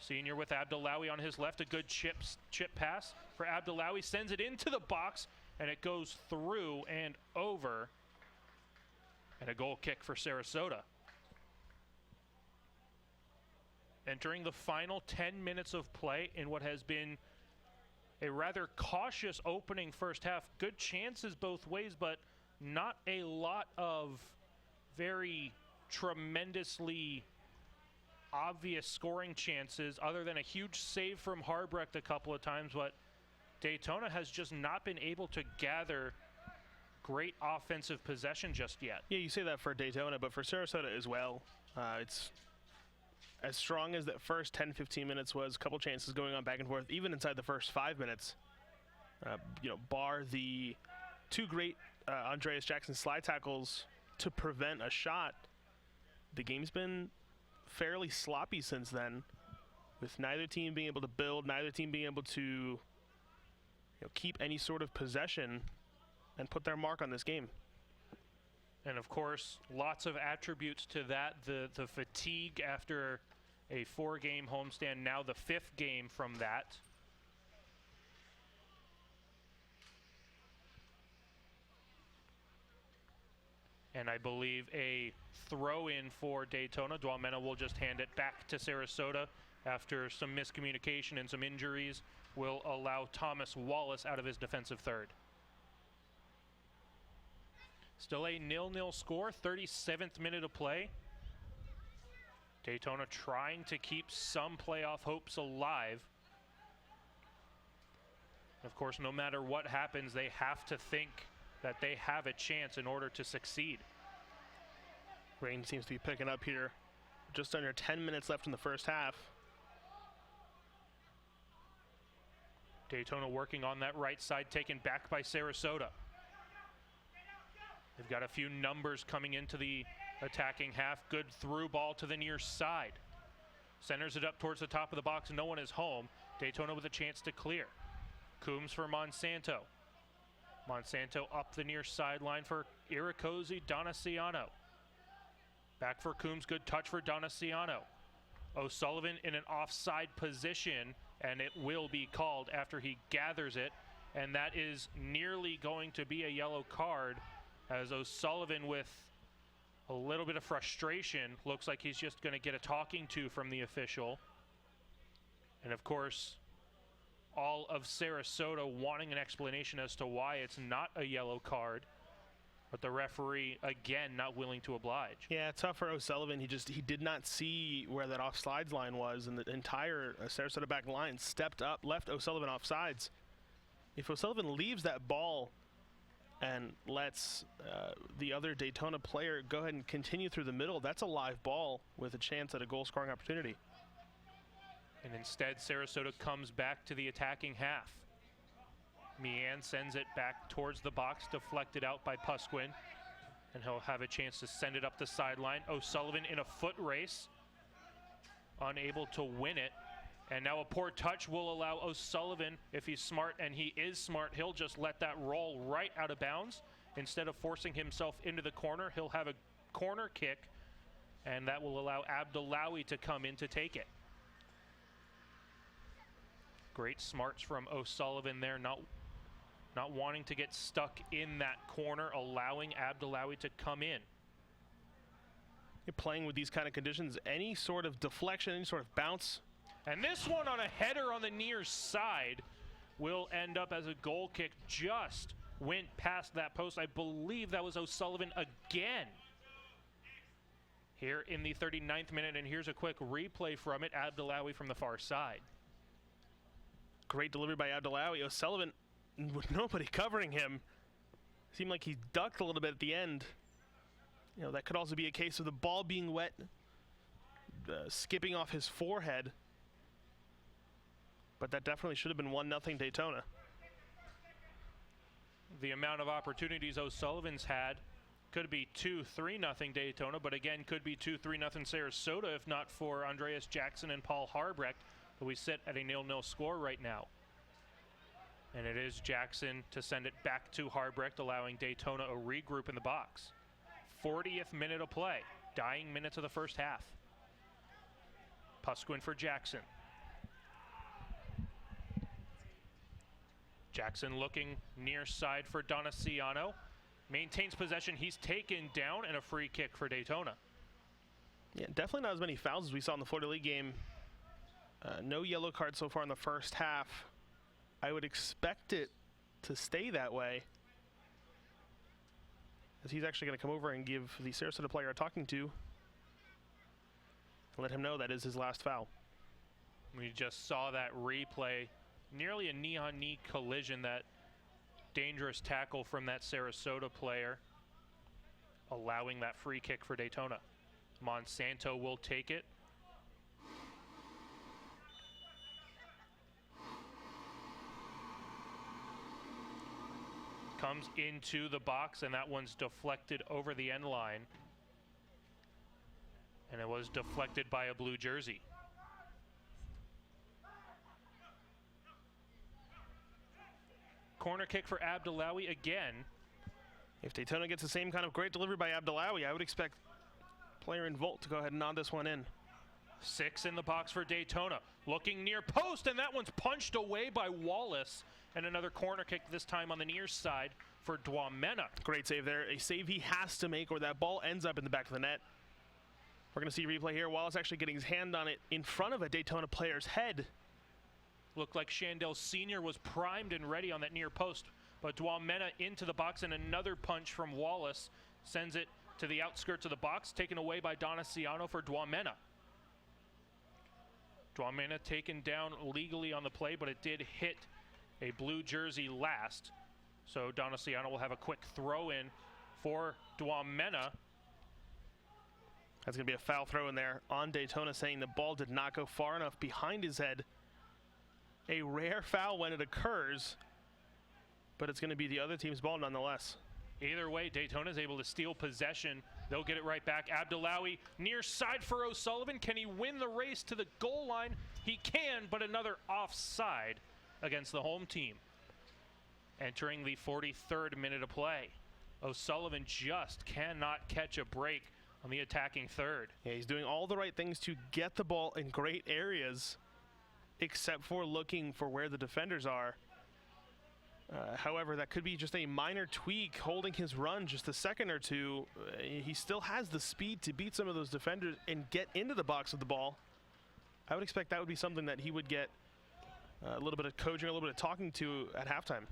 Sr. with Abdullawi on his left. A good chip pass for Abdullawi. Sends it into the box, and it goes through and over. And a goal kick for Sarasota. Entering the final 10 minutes of play in what has been a rather cautious opening first half. Good chances both ways, but not a lot of very tremendously obvious scoring chances other than a huge save from Harbrecht a couple of times, but Daytona has just not been able to gather great offensive possession just yet. Yeah, you say that for Daytona, but for Sarasota as well. It's as strong as that first 10-15 minutes was, a couple chances going on back and forth, even inside the first 5 minutes. Bar the two great Andreas Jackson slide tackles to prevent a shot, the game's been fairly sloppy since then, with neither team being able to build, neither team being able to keep any sort of possession and put their mark on this game. And of course, lots of attributes to that. The fatigue after a 4-game homestand, now the 5th game from that. And I believe a throw-in for Daytona. Dwamena will just hand it back to Sarasota after some miscommunication and some injuries. Will allow Thomas Wallace out of his defensive third. Still a 0-0 score, 37th minute of play. Daytona trying to keep some playoff hopes alive. Of course, no matter what happens, they have to think that they have a chance in order to succeed. Rain seems to be picking up here. Just under 10 minutes left in the first half. Daytona working on that right side, taken back by Sarasota. They've got a few numbers coming into the attacking half. Good through ball to the near side. Centers it up towards the top of the box. No one is home. Daytona with a chance to clear. Coombs for Monsanto. Monsanto up the near sideline for Iracosi Donaciano. Back for Coombs, good touch for Donaciano. O'Sullivan in an offside position, and it will be called after he gathers it, and that is nearly going to be a yellow card, as O'Sullivan, with a little bit of frustration, looks like he's just going to get a talking to from the official. And of course, all of Sarasota wanting an explanation as to why it's not a yellow card, but the referee again not willing to oblige. Yeah, tough for O'Sullivan. He did not see where that offsides line was, and the entire Sarasota back line stepped up, left O'Sullivan offsides. If O'Sullivan leaves that ball and lets the other Daytona player go ahead and continue through the middle, that's a live ball with a chance at a goal scoring opportunity. And instead, Sarasota comes back to the attacking half. Meehan sends it back towards the box, deflected out by Pusquin. And he'll have a chance to send it up the sideline. O'Sullivan in a foot race, unable to win it. And now a poor touch will allow O'Sullivan, if he's smart, and he is smart, he'll just let that roll right out of bounds. Instead of forcing himself into the corner, he'll have a corner kick, and that will allow Abdullawi to come in to take it. Great smarts from O'Sullivan there, not wanting to get stuck in that corner, allowing Abdullawi to come in. You're playing with these kind of conditions, any sort of deflection, any sort of bounce. And this one on a header on the near side will end up as a goal kick. Just went past that post. I believe that was O'Sullivan again here in the 39th minute. And here's a quick replay from it. Abdullawi from the far side. Great delivery by Abdullawi. O'Sullivan, with nobody covering him, seemed like he ducked a little bit at the end. That could also be a case of the ball being wet, skipping off his forehead. But that definitely should have been 1-0 Daytona. The amount of opportunities O'Sullivan's had could be 2-3-0 Daytona, but again could be 2-3-0 Sarasota if not for Andreas Jackson and Paul Harbrecht. But we sit at a 0-0 score right now. And it is Jackson to send it back to Harbrecht, allowing Daytona a regroup in the box. 40th minute of play, dying minutes of the first half. Pusquin for Jackson. Jackson looking near side for Donaciano. Maintains possession. He's taken down, and a free kick for Daytona. Yeah, definitely not as many fouls as we saw in the Florida League game No yellow cards so far in the first half. I would expect it to stay that way, as he's actually going to come over and give the Sarasota player a talking to, let him know that is his last foul. We just saw that replay, nearly a knee-on-knee collision, that dangerous tackle from that Sarasota player, allowing that free kick for Daytona. Monsanto will take it. Comes into the box, and that one's deflected over the end line. And it was deflected by a blue jersey. Corner kick for Abdullawi again. If Daytona gets the same kind of great delivery by Abdullawi, I would expect player in Volt to go ahead and nod this one in. 6 in the box for Daytona. Looking near post, and that one's punched away by Wallace. And another corner kick, this time on the near side for Dwamena. Great save there. A save he has to make, or that ball ends up in the back of the net. We're going to see a replay here. Wallace actually getting his hand on it in front of a Daytona player's head. Looked like Shandell Sr. was primed and ready on that near post, but Dwamena into the box, and another punch from Wallace sends it to the outskirts of the box, taken away by Donaciano for Dwamena. Dwamena taken down legally on the play, but it did hit a blue jersey last. So Donaciano will have a quick throw in for Dwamena. That's going to be a foul throw in there on Daytona, saying the ball did not go far enough behind his head. A rare foul when it occurs, but it's going to be the other team's ball nonetheless. Either way, Daytona's able to steal possession. They'll get it right back. Abdullawi near side for O'Sullivan. Can he win the race to the goal line? He can, but another offside against the home team. Entering the 43rd minute of play. O'Sullivan just cannot catch a break on the attacking third. Yeah, he's doing all the right things to get the ball in great areas, except for looking for where the defenders are. However, that could be just a minor tweak holding his run just a second or two. He still has the speed to beat some of those defenders and get into the box with the ball. I would expect that would be something that he would get a little bit of coaching, a little bit of talking to at halftime.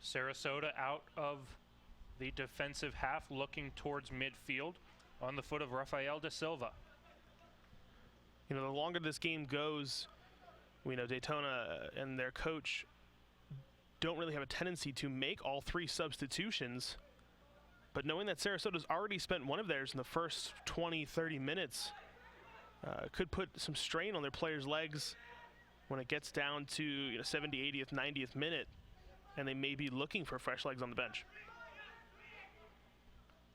Sarasota out of the defensive half, looking towards midfield on the foot of Rafael da Silva. You know, the longer this game goes, we know Daytona and their coach don't really have a tendency to make all 3 substitutions. But knowing that Sarasota's already spent one of theirs in the first 20, 30 minutes could put some strain on their players' legs when it gets down to 70th, 80th, 90th minute, and they may be looking for fresh legs on the bench.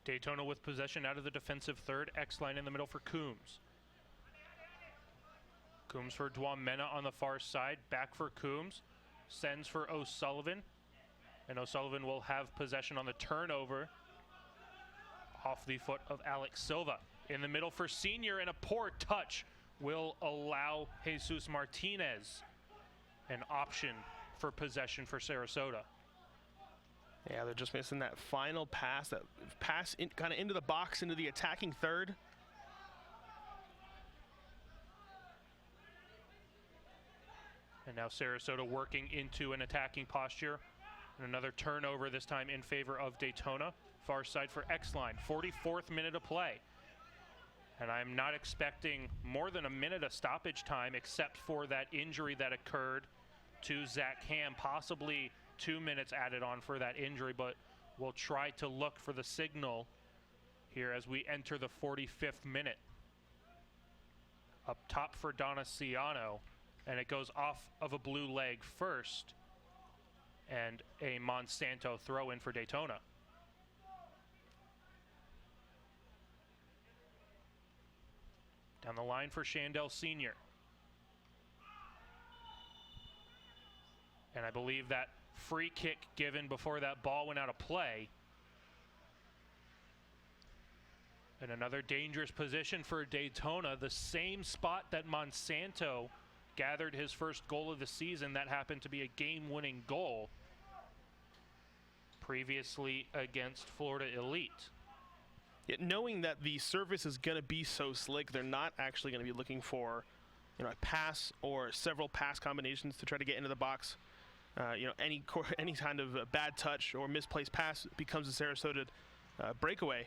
Daytona with possession out of the defensive third. X-line in the middle for Coombs. Coombs for Dwamena on the far side. Back for Coombs. Sends for O'Sullivan. And O'Sullivan will have possession on the turnover off the foot of Alex Silva. In the middle for Senior, and a poor touch will allow Jesus Martinez an option for possession for Sarasota. Yeah, they're just missing that final pass, that pass kind of into the box, into the attacking third. And now Sarasota working into an attacking posture. And another turnover, this time in favor of Daytona. Far side for X-line, 44th minute of play. And I'm not expecting more than a minute of stoppage time, except for that injury that occurred to Zach Ham, possibly 2 minutes added on for that injury, but we'll try to look for the signal here as we enter the 45th minute. Up top for Donaciano, and it goes off of a blue leg first, and a Monsanto throw in for Daytona. Down the line for Shandell Sr. And I believe that free kick given before that ball went out of play. And another dangerous position for Daytona, the same spot that Monsanto gathered his first goal of the season. That happened to be a game-winning goal previously against Florida Elite. Yet knowing that the surface is going to be so slick, they're not actually going to be looking for a pass or several pass combinations to try to get into the box. Any kind of bad touch or misplaced pass becomes a Sarasota breakaway.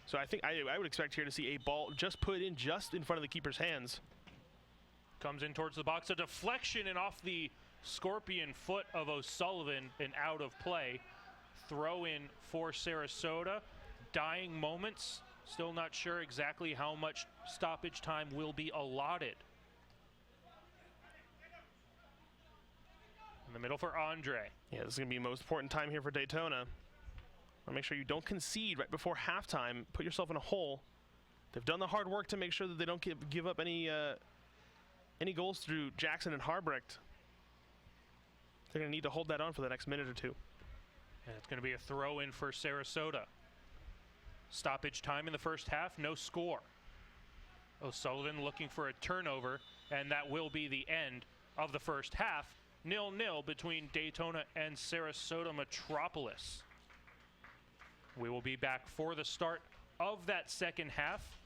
So I think I would expect here to see a ball just put in just in front of the keeper's hands. Comes in towards the box, a deflection and off the scorpion foot of O'Sullivan and out of play. Throw in for Sarasota. Dying moments. Still not sure exactly how much stoppage time will be allotted. In the middle for Andre. Yeah, this is going to be the most important time here for Daytona. Make sure you don't concede right before halftime. Put yourself in a hole. They've done the hard work to make sure that they don't give up any goals through Jackson and Harbrecht. They're going to need to hold that on for the next minute or two. And it's going to be a throw in for Sarasota. Stoppage time in the first half, no score. O'Sullivan looking for a turnover, and that will be the end of the first half. 0-0 between Daytona and Sarasota Metropolis. We will be back for the start of that second half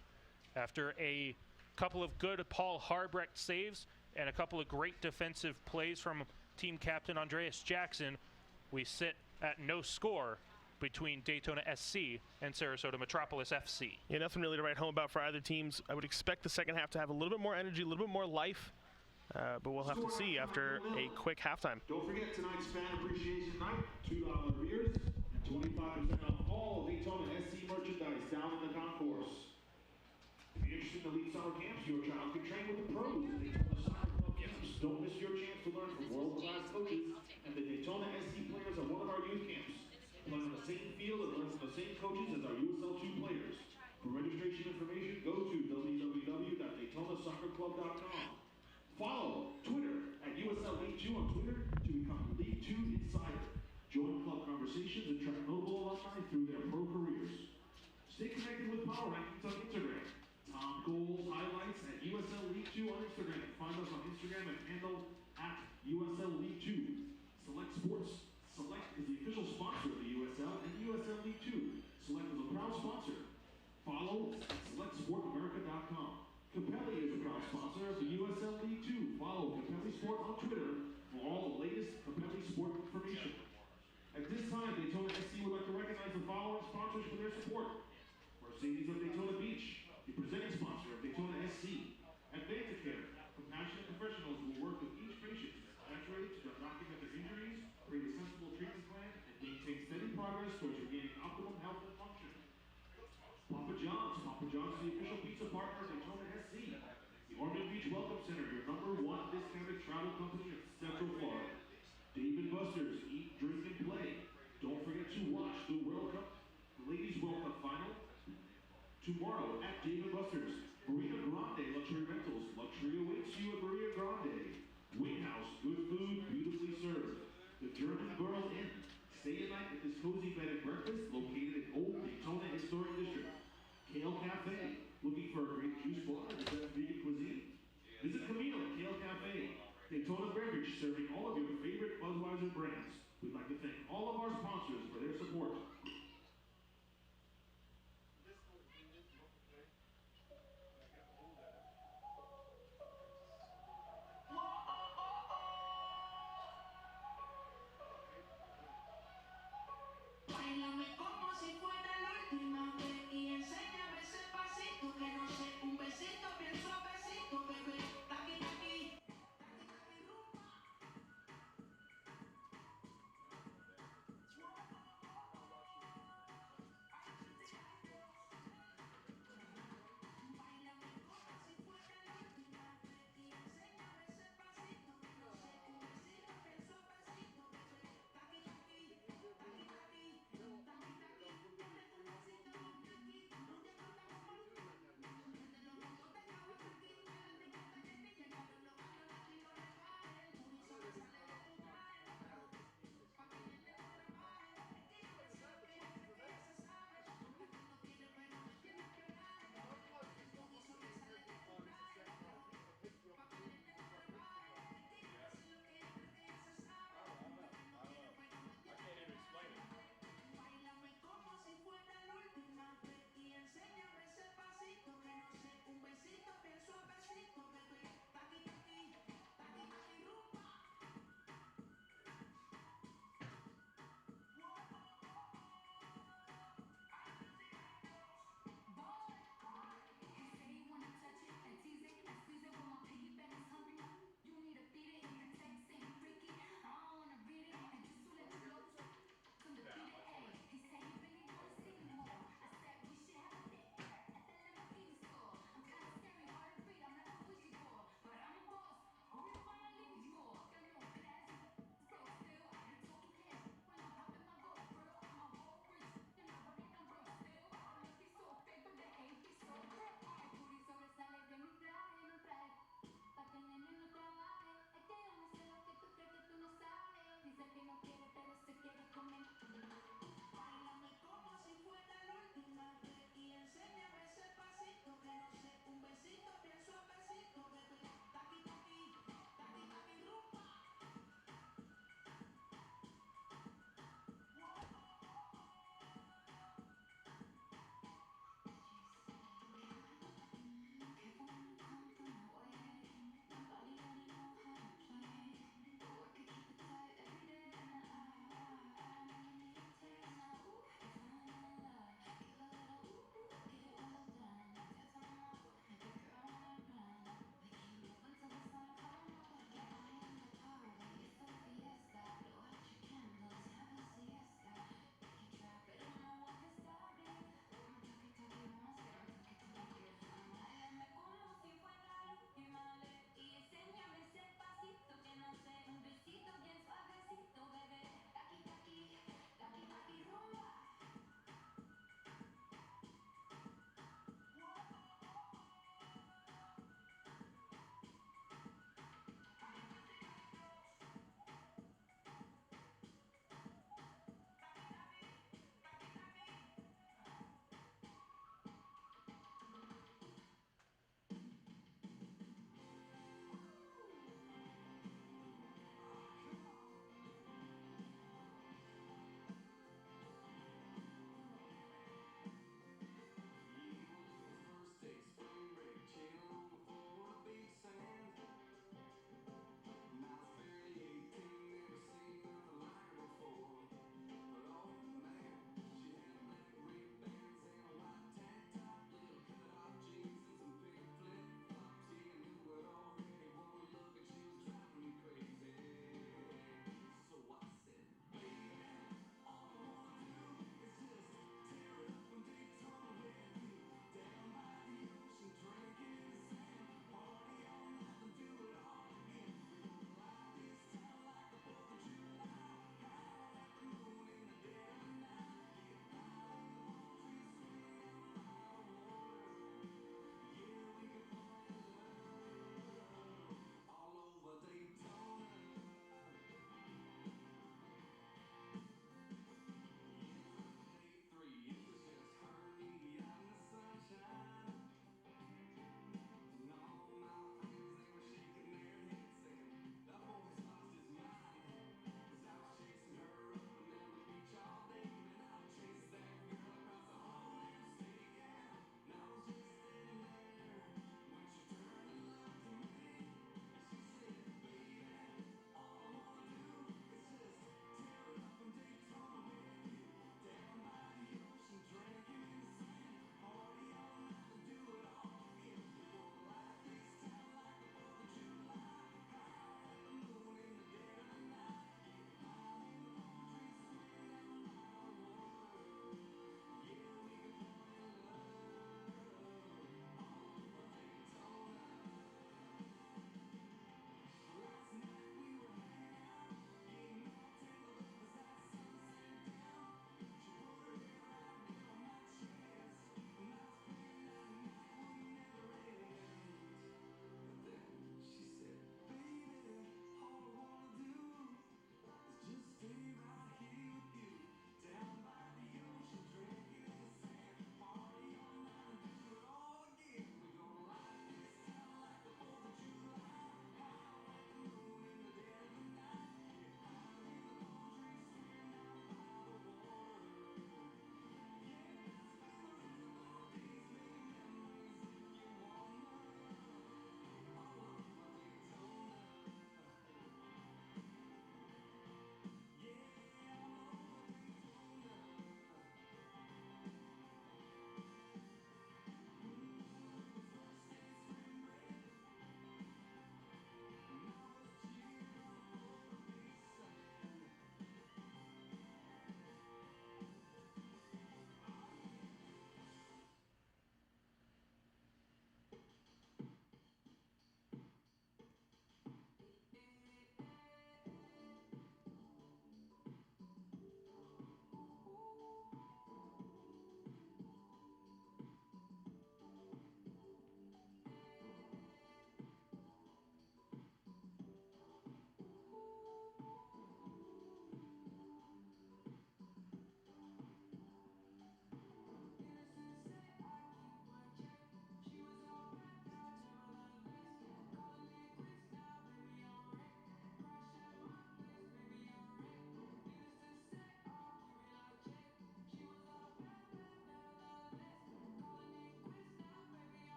after a couple of good Paul Harbrecht saves and a couple of great defensive plays from team captain Andreas Jackson. We sit at no score between Daytona SC and Sarasota Metropolis FC. Yeah, nothing really to write home about for either teams. I would expect the second half to have a little bit more energy, a little bit more life, but we'll have to see after a quick halftime. Don't forget tonight's fan appreciation night, $2 beers and 25% off all Daytona SC merchandise down in the concourse. If you're interested in the Elite Summer Camps, your child can train with the pros at Daytona Soccer Club camps. Don't miss your chance to learn from world-class coaches, and the Daytona SC players are one of our youth camps. Play on the same field and learn from the same coaches as our USL2 players. For registration information, go to www.daytonasoccerclub.com. Follow Twitter at USL League 2 on Twitter to become League 2 Insider. Join club conversations and track notable alumni through their pro careers. Stay connected with Power Rankings on Instagram. Top goals, highlights at USL League 2 on Instagram. Find us on Instagram at handle at USL League 2. Select Sports. Select is the official sponsor of the USL and USL League 2. Select is a proud sponsor. Follow SelectSportAmerica.com. Capelli is a proud sponsor of the USL League 2. Follow Capelli Sport on Twitter for all the latest Capelli Sport information. At this time, Daytona SC would like to recognize the following sponsors for their support. Mercedes of Daytona Beach, the presenting sponsor of Daytona SC. Advantacare, compassionate professionals who will work with each patient naturally to document their injuries, create a sensible treatment plan, and maintain steady progress towards regaining optimum health and function. Papa John's is the official pizza partner of Daytona SC. The Ormond Beach Welcome Center, your #1 discounted travel company in Central Florida. Dave & Buster's, eat, drink, and play. Don't forget to watch the World Cup, the Ladies World Cup final tomorrow at Dave & Buster's. Marina Grande Luxury Rentals. Luxury awaits you at Marina Grande. Wing House, good food, beautifully served. The German Borough Inn. Stay a night at this cozy bed and breakfast located in Old Daytona Historic District. Kale Cafe. Looking for a great juice bar and best vegan cuisine? Visit Camino at Kale Cafe. Daytona Beverage, serving all of your favorite Budweiser brands. We'd like to thank all of our sponsors for their support.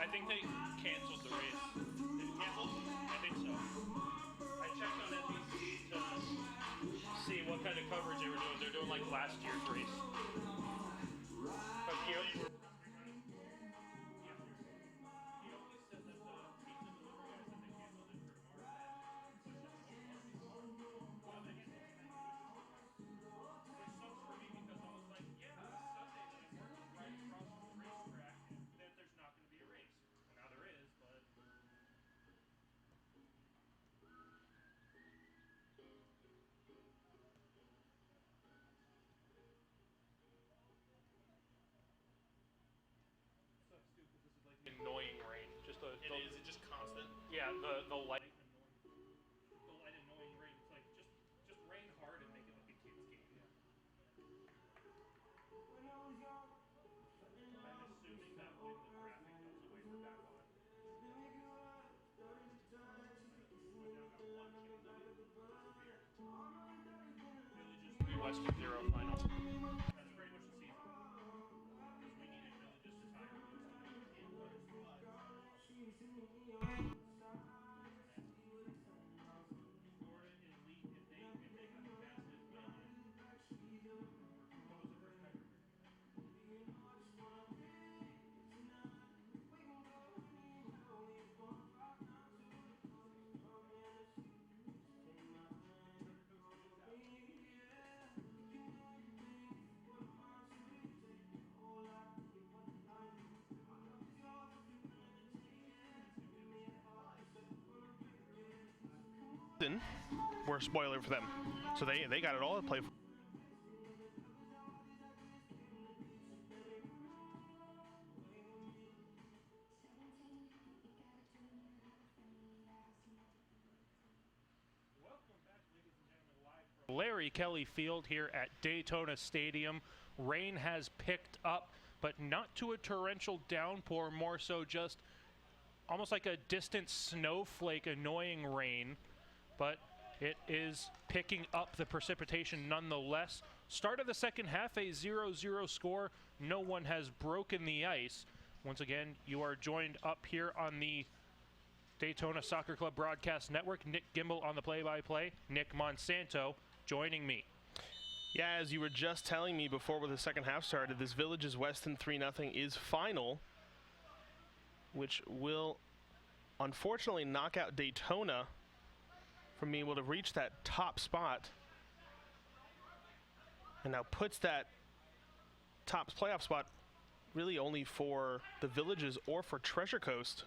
I think they canceled the race. They canceled? I think so. I checked on NBC to see what kind of coverage they were doing. They're doing like last year's race. But here, annoying rain. Just a. It is. It's just constant. Yeah, the light. The light annoying rain. It's like just rain hard and make it like a kid's game. Yeah. I'm assuming that when the graphic comes away from back on. Western Zero final. That's pretty much the season. Because we needed Villages to tie our were a spoiler for them, so they got it all to play for. Larry Kelly Field here at Daytona Stadium. Rain has picked up, but not to a torrential downpour, more so just almost like a distant snowflake, annoying rain. But it is picking up the precipitation nonetheless. Start of the second half, a 0-0 score. No one has broken the ice. Once again, you are joined up here on the Daytona Soccer Club Broadcast Network. Nick Gimbel on the play-by-play. Nick Monsanto joining me. Yeah, as you were just telling me before the second half started, this Villages Weston 3-0 is final, which will unfortunately knock out Daytona from being able to reach that top spot, and now puts that top playoff spot really only for the Villages or for Treasure Coast.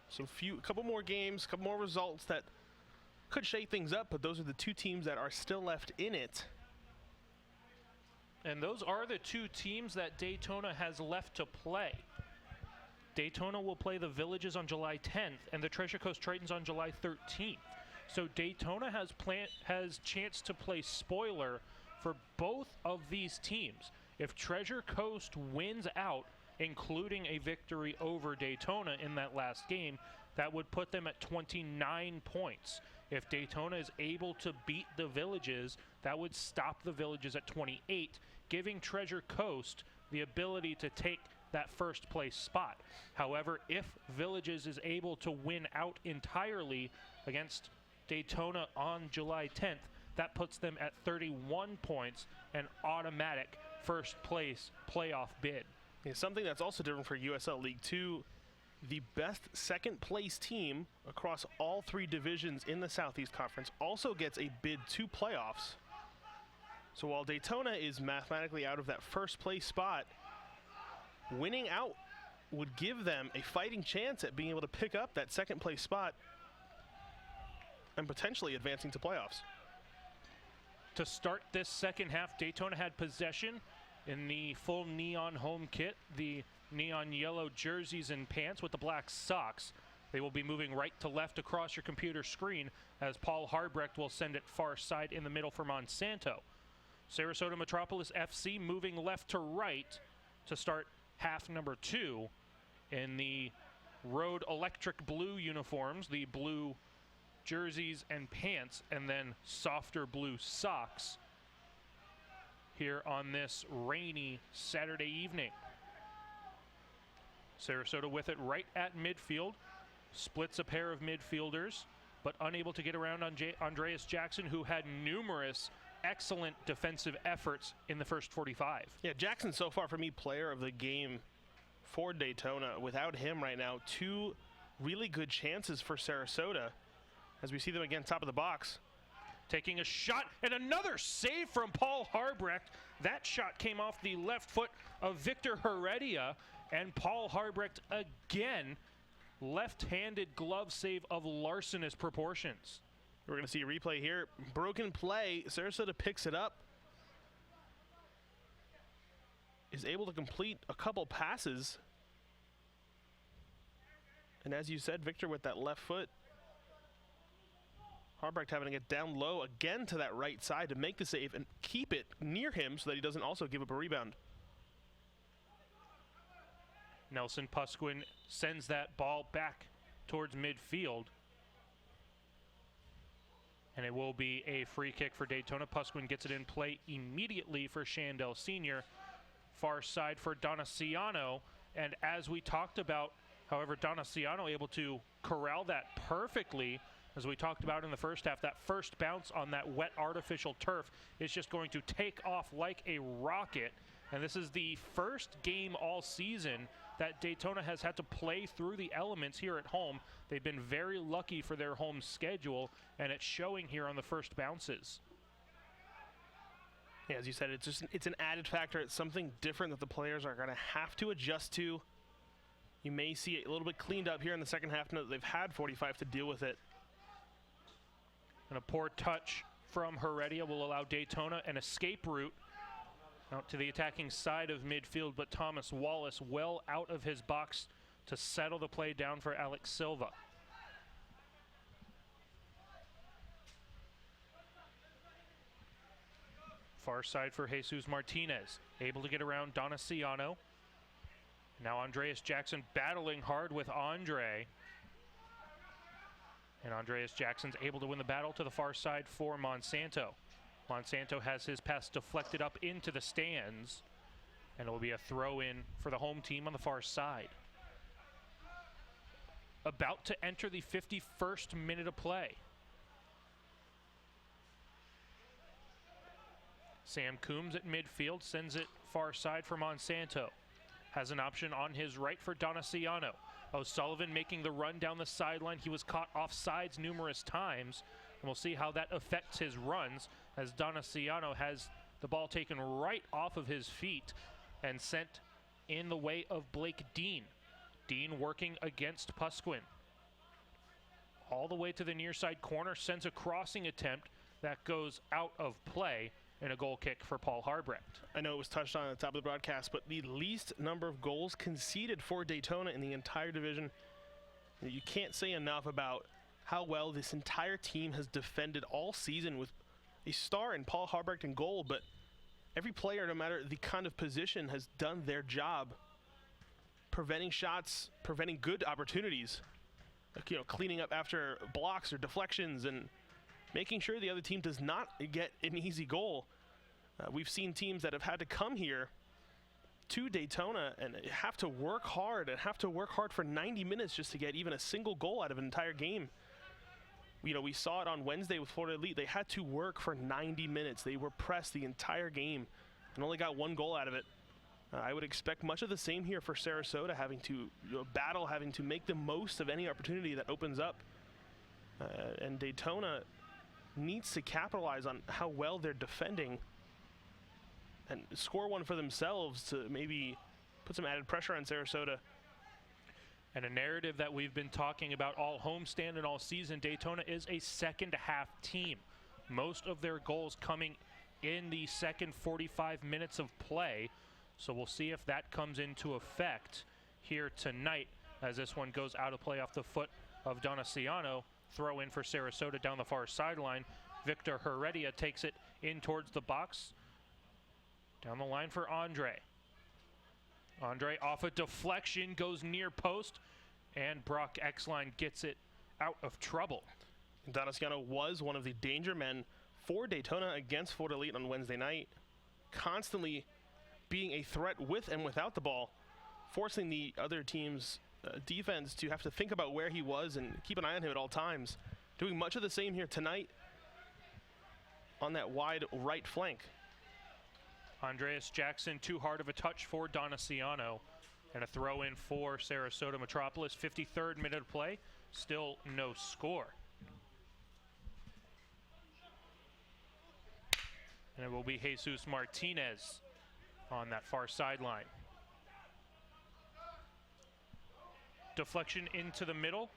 So a couple more games, a couple more results that could shake things up, but those are the two teams that are still left in it. And those are the two teams that Daytona has left to play. Daytona will play the Villages on July 10th and the Treasure Coast Tritons on July 13th. So Daytona has chance to play spoiler for both of these teams. If Treasure Coast wins out, including a victory over Daytona in that last game, that would put them at 29 points. If Daytona is able to beat the Villages, that would stop the Villages at 28, giving Treasure Coast the ability to take that first place spot. However, if Villages is able to win out entirely against Daytona on July 10th, that puts them at 31 points, an automatic first place playoff bid. Yeah, something that's also different for USL League 2, the best second place team across all three divisions in the Southeast Conference also gets a bid to playoffs. So while Daytona is mathematically out of that first place spot, winning out would give them a fighting chance at being able to pick up that second place spot and potentially advancing to playoffs. To start this second half, Daytona had possession in the full neon home kit, the neon yellow jerseys and pants with the black socks. They will be moving right to left across your computer screen as Paul Harbrecht will send it far side in the middle for Monsanto. Sarasota Metropolis FC moving left to right to start half number 2 in the road electric blue uniforms, the blue jerseys and pants, and then softer blue socks here on this rainy Saturday evening. Sarasota with it right at midfield. Splits a pair of midfielders, but unable to get around on Andreas Jackson, who had numerous excellent defensive efforts in the first 45. Yeah, Jackson so far for me player of the game for Daytona. Without him right now, 2 really good chances for Sarasota as we see them again top of the box. Taking a shot and another save from Paul Harbrecht. That shot came off the left foot of Victor Heredia, and Paul Harbrecht again, left-handed glove save of larcenous proportions. We're going to see a replay here. Broken play. Sarasota picks it up. Is able to complete a couple passes. And as you said, Victor with that left foot. Harbrecht having to get down low again to that right side to make the save and keep it near him so that he doesn't also give up a rebound. Nelson Pusquin sends that ball back towards midfield. And it will be a free kick for Daytona. Pusquin gets it in play immediately for Shandell Sr. Far side for Donaciano. And as we talked about, however, Donaciano able to corral that perfectly. As we talked about in the first half, that first bounce on that wet artificial turf is just going to take off like a rocket. And this is the first game all season that Daytona has had to play through the elements here at home. They've been very lucky for their home schedule, and it's showing here on the first bounces. Yeah, as you said, it's an added factor. It's something different that the players are going to have to adjust to. You may see it a little bit cleaned up here in the second half. Now that they've had 45 to deal with it. And a poor touch from Heredia will allow Daytona an escape route out to the attacking side of midfield, but Thomas Wallace well out of his box to settle the play down for Alex Silva. Far side for Jesus Martinez, able to get around Donaciano. Now Andreas Jackson battling hard with Andre. And Andreas Jackson's able to win the battle to the far side for Monsanto. Monsanto has his pass deflected up into the stands, and it will be a throw-in for the home team on the far side. About to enter the 51st minute of play. Sam Coombs at midfield sends it far side for Monsanto. Has an option on his right for Donaciano. O'Sullivan making the run down the sideline. He was caught offsides numerous times, and we'll see how that affects his runs as Donaciano has the ball taken right off of his feet and sent in the way of Blake Dean. Dean working against Pusquin. All the way to the near side corner, sends a crossing attempt that goes out of play, and a goal kick for Paul Harbrecht. I know it was touched on at the top of the broadcast, but the least number of goals conceded for Daytona in the entire division. You can't say enough about how well this entire team has defended all season with a star in Paul Harbrecht in goal, but every player, no matter the kind of position, has done their job preventing shots, preventing good opportunities, like, cleaning up after blocks or deflections and making sure the other team does not get an easy goal. We've seen teams that have had to come here to Daytona and have to work hard for 90 minutes just to get even a single goal out of an entire game. We saw it on Wednesday with Florida Elite. They had to work for 90 minutes. They were pressed the entire game and only got 1 goal out of it. I would expect much of the same here for Sarasota, having to battle, having to make the most of any opportunity that opens up. And Daytona needs to capitalize on how well they're defending and score one for themselves to maybe put some added pressure on Sarasota. And a narrative that we've been talking about all homestand and all season, Daytona is a second half team. Most of their goals coming in the second 45 minutes of play. So we'll see if that comes into effect here tonight as this one goes out of play off the foot of Donaciano. Throw in for Sarasota down the far sideline. Victor Heredia takes it in towards the box. Down the line for Andre. Andre off a deflection, goes near post, and Brock Exline gets it out of trouble. Donaciano was one of the danger men for Daytona against Florida Elite on Wednesday night, constantly being a threat with and without the ball forcing the other team's defense to have to think about where he was and keep an eye on him at all times. Doing much of the same here tonight on that wide right flank. Andreas Jackson, too hard of a touch for Donaciano. And a throw in for Sarasota Metropolis. 53rd minute of play, still no score. And it will be Jesus Martinez on that far sideline. Deflection into the middle.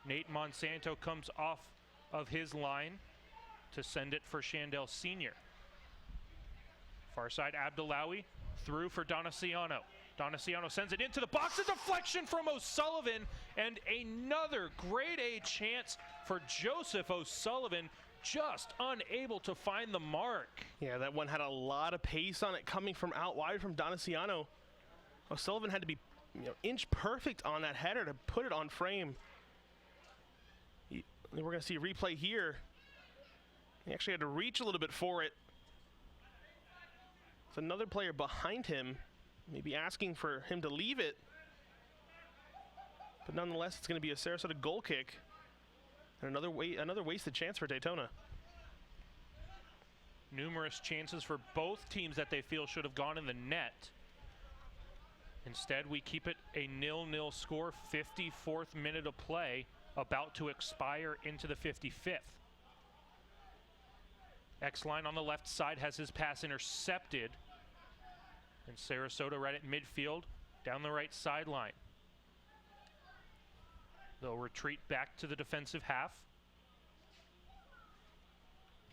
Nate Monsanto comes off of his line to send it for Shandell Sr. Far side, Abdullawi through for Donaciano. Donaciano sends it into the box. A deflection from O'Sullivan, and another grade A chance for Joseph O'Sullivan, just unable to find the mark. Yeah, that one had a lot of pace on it coming from out wide from Donaciano. O'Sullivan had to be inch perfect on that header to put it on frame. We're going to see a replay here. He actually had to reach a little bit for it. It's another player behind him, maybe asking for him to leave it. But nonetheless, it's going to be a Sarasota goal kick. And another wasted chance for Daytona. Numerous chances for both teams that they feel should have gone in the net. Instead, we keep it a 0-0 score, 54th minute of play, about to expire into the 55th. X-Line on the left side has his pass intercepted. And Sarasota right at midfield, down the right sideline. They'll retreat back to the defensive half.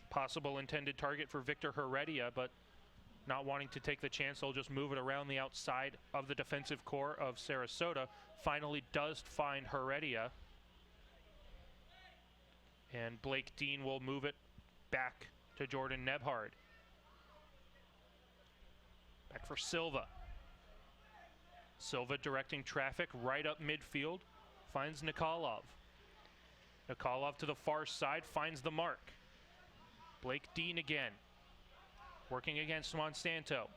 Possible intended target for Victor Heredia, but not wanting to take the chance, they'll just move it around the outside of the defensive core of Sarasota. Finally does find Heredia. And Blake Dean will move it back to Jordan Nebhard. Back for Silva. Silva directing traffic right up midfield. Finds Nikolov. Nikolov to the far side, finds the mark. Blake Dean again. Working against Monsanto.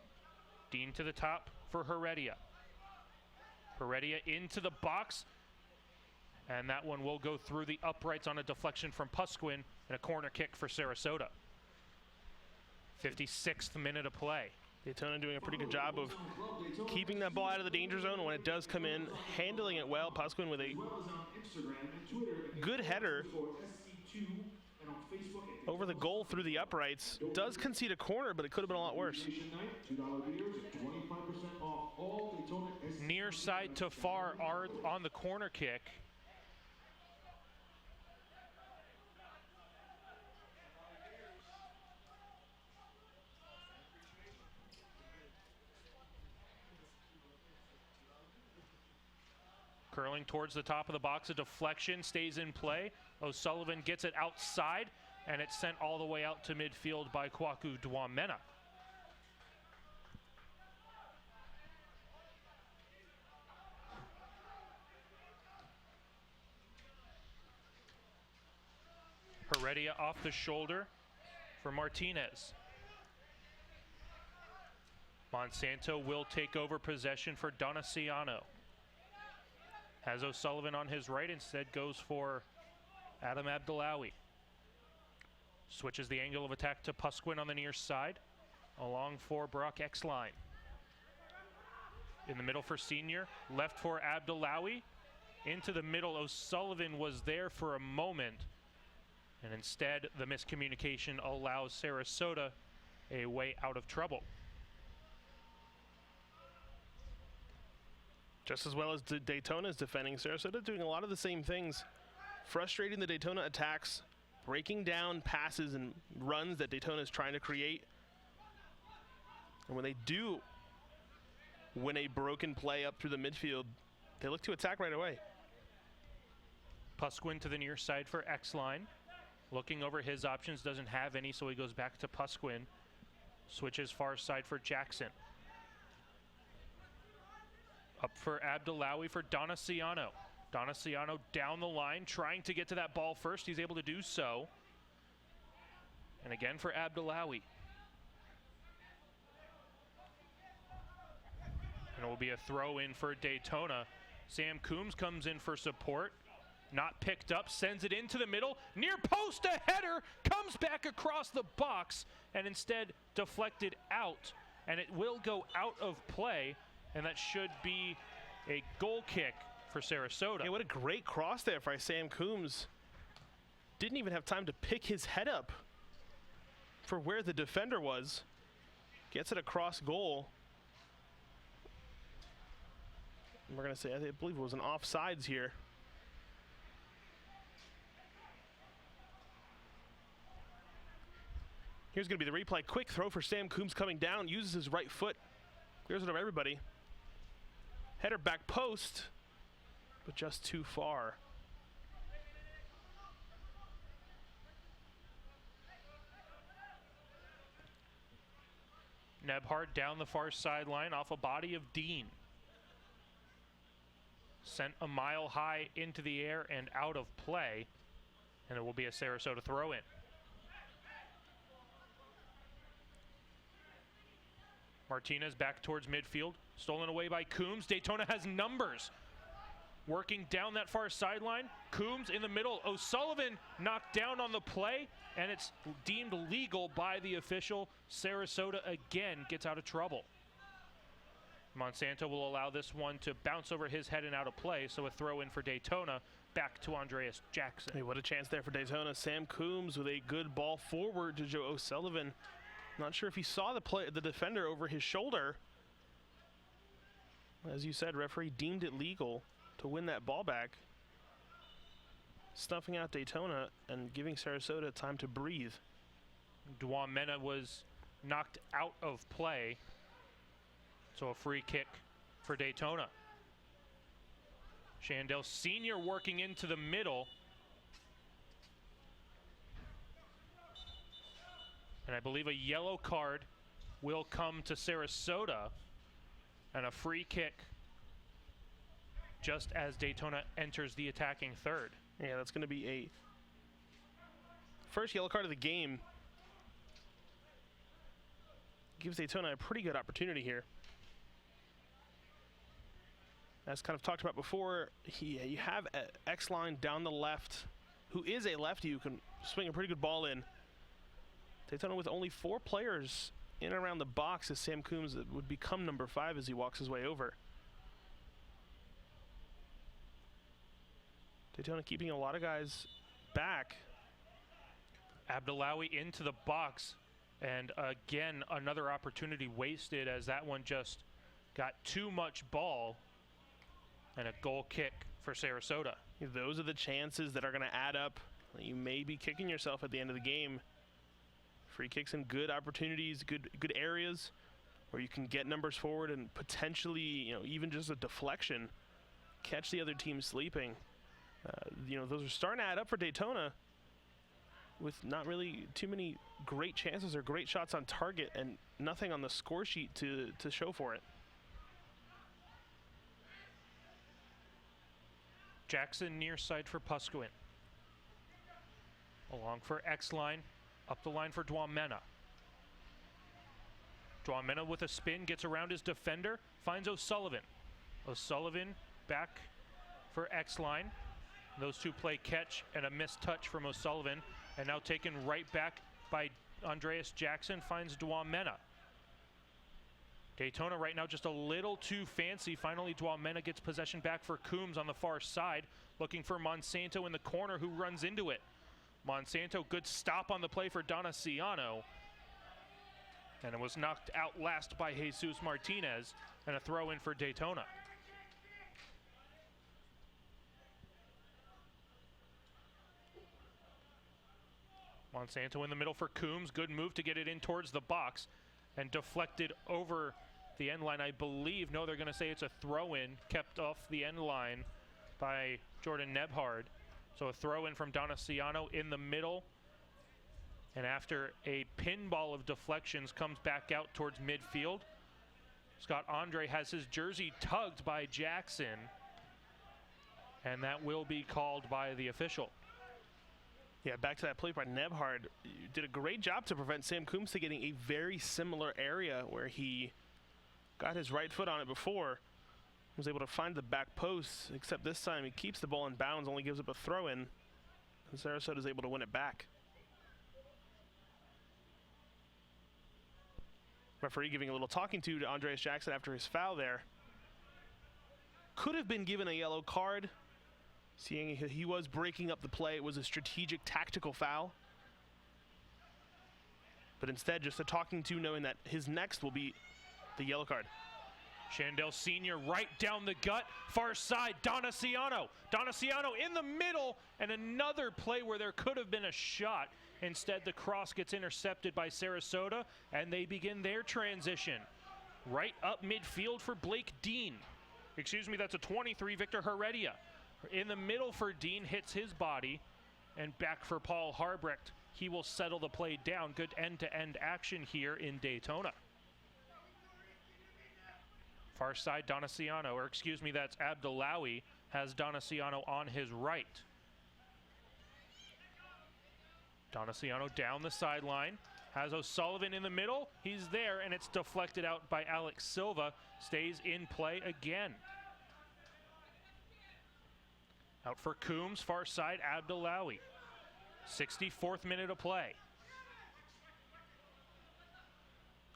Dean to the top for Heredia. Heredia into the box. And that one will go through the uprights on a deflection from Pusquin and a corner kick for Sarasota. 56th minute of play. Daytona doing a pretty good job of keeping that ball out of the danger zone when it does come in, handling it well. Pusquin with a good header over the goal through the uprights. Does concede a corner, but it could have been a lot worse. Near side to far are on the corner kick. Curling towards the top of the box, a deflection stays in play. O'Sullivan gets it outside, and it's sent all the way out to midfield by Kwaku Dwamena. Heredia off the shoulder for Martinez. Monsanto will take over possession for Donaciano. Has O'Sullivan on his right, instead goes for Adam Abdullawi. Switches the angle of attack to Pusquin on the near side, along for Brock X-Line. In the middle for Senior, left for Abdullawi. Into the middle, O'Sullivan was there for a moment, and instead the miscommunication allows Sarasota a way out of trouble. Just as well as Daytona is defending, Sarasota doing a lot of the same things, frustrating the Daytona attacks, breaking down passes and runs that Daytona is trying to create. And when they do win a broken play up through the midfield, they look to attack right away. Pusquin to the near side for X-Line. Looking over his options, doesn't have any, so he goes back to Pusquin. Switches far side for Jackson. Up for Abdullawi for Donaciano. Donaciano down the line, trying to get to that ball first. He's able to do so. And again for Abdullawi. And it will be a throw in for Daytona. Sam Coombs comes in for support. Not picked up, sends it into the middle. Near post, a header comes back across the box and instead deflected out. And it will go out of play, and that should be a goal kick for Sarasota. Yeah, what a great cross there by Sam Coombs. Didn't even have time to pick his head up for where the defender was. Gets it across goal. And we're going to say, I believe it was an offsides here. Here's going to be the replay. Quick throw for Sam Coombs coming down. Uses his right foot. Clears it over everybody. Header back post, but just too far. Nebhard down the far sideline off a body of Dean. Sent a mile high into the air and out of play, and it will be a Sarasota throw-in. Martinez back towards midfield, stolen away by Coombs. Daytona has numbers. Working down that far sideline, Coombs in the middle. O'Sullivan knocked down on the play, and it's deemed legal by the official. Sarasota again gets out of trouble. Monsanto will allow this one to bounce over his head and out of play, so a throw in for Daytona, back to Andreas Jackson. Hey, what a chance there for Daytona. Sam Coombs with a good ball forward to Joe O'Sullivan. Not sure if he saw the defender over his shoulder. As you said, referee deemed it legal to win that ball back, stuffing out Daytona and giving Sarasota time to breathe. Duamena was knocked out of play, so a free kick for Daytona. Shandell Sr. working into the middle. And I believe a yellow card will come to Sarasota, and a free kick just as Daytona enters the attacking third. Yeah, that's going to be a first yellow card of the game. Gives Daytona a pretty good opportunity here. As kind of talked about before, you have X-Line down the left, who is a lefty who can swing a pretty good ball in. Daytona with only 4 players in and around the box as Sam Coombs would become number 5 as he walks his way over. Daytona keeping a lot of guys back. Abdullawi into the box, and again another opportunity wasted as that one just got too much ball, and a goal kick for Sarasota. Those are the chances that are going to add up. You may be kicking yourself at the end of the game. Free kicks in good opportunities, good areas where you can get numbers forward and potentially, even just a deflection, catch the other team sleeping. Those are starting to add up for Daytona with not really too many great chances or great shots on target and nothing on the score sheet to show for it. Jackson near side for Pusquin. Along for X-Line. Up the line for Duamena. Duamena with a spin, gets around his defender, finds O'Sullivan. O'Sullivan back for X-Line. Those two play catch and a missed touch from O'Sullivan, and now taken right back by Andreas Jackson, finds Duamena. Daytona right now just a little too fancy. Finally, Duamena gets possession back for Coombs on the far side, looking for Monsanto in the corner, who runs into it. Monsanto, good stop on the play for Donaciano. And it was knocked out last by Jesus Martinez, and a throw in for Daytona. Monsanto in the middle for Coombs. Good move to get it in towards the box and deflected over the end line. I believe, no, they're going to say it's a throw in, kept off the end line by Jordan Nebhard. So a throw in from Donaciano in the middle. And after a pinball of deflections, comes back out towards midfield. Scott Andre has his jersey tugged by Jackson. And that will be called by the official. Yeah, back to that play by Nebhard. Did a great job to prevent Sam Coombs to getting a very similar area where he got his right foot on it before. was able to find the back post, except this time he keeps the ball in bounds, only gives up a throw-in, and Sarasota is able to win it back. Referee giving a little talking to Andreas Jackson after his foul there. Could have been given a yellow card, seeing he was breaking up the play. It was a strategic, tactical foul. But instead, just a talking to, knowing that his next will be the yellow card. Shandell Sr. right down the gut, far side, Donaciano. Donaciano in the middle, and another play where there could have been a shot. Instead, the cross gets intercepted by Sarasota, and they begin their transition. Right up midfield for Blake Dean. Excuse me, that's a 23, Victor Heredia. In the middle for Dean, hits his body, and back for Paul Harbrecht. He will settle the play down. Good end-to-end action here in Daytona. Far side, Donaciano, or excuse me, that's Abdullawi, has Donaciano on his right. Donaciano down the sideline, has O'Sullivan in the middle. He's there, and it's deflected out by Alex Silva. Stays in play again. Out for Coombs, far side, Abdullawi. 64th minute of play.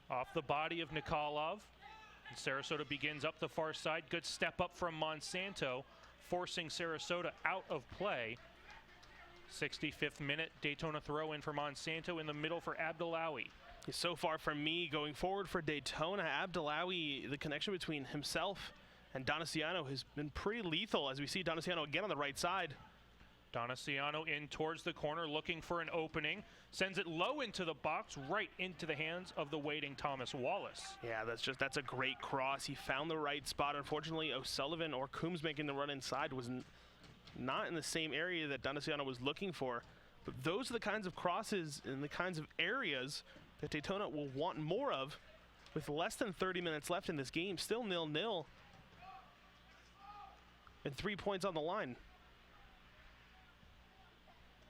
Off the body of Nikolov. And Sarasota begins up the far side. Good step up from Monsanto, forcing Sarasota out of play. 65th minute, Daytona throw in for Monsanto in the middle for Abdullawi. So far from me, going forward for Daytona, Abdullawi, the connection between himself and Donaciano has been pretty lethal, as we see Donaciano again on the right side. Donaciano in towards the corner, looking for an opening. Sends it low into the box, right into the hands of the waiting Thomas Wallace. Yeah, that's a great cross. He found the right spot. Unfortunately, O'Sullivan or Coombs making the run inside was not in the same area that Donaciano was looking for. But those are the kinds of crosses and the kinds of areas that Daytona will want more of. With less than 30 minutes left in this game, still 0-0. And 3 points on the line.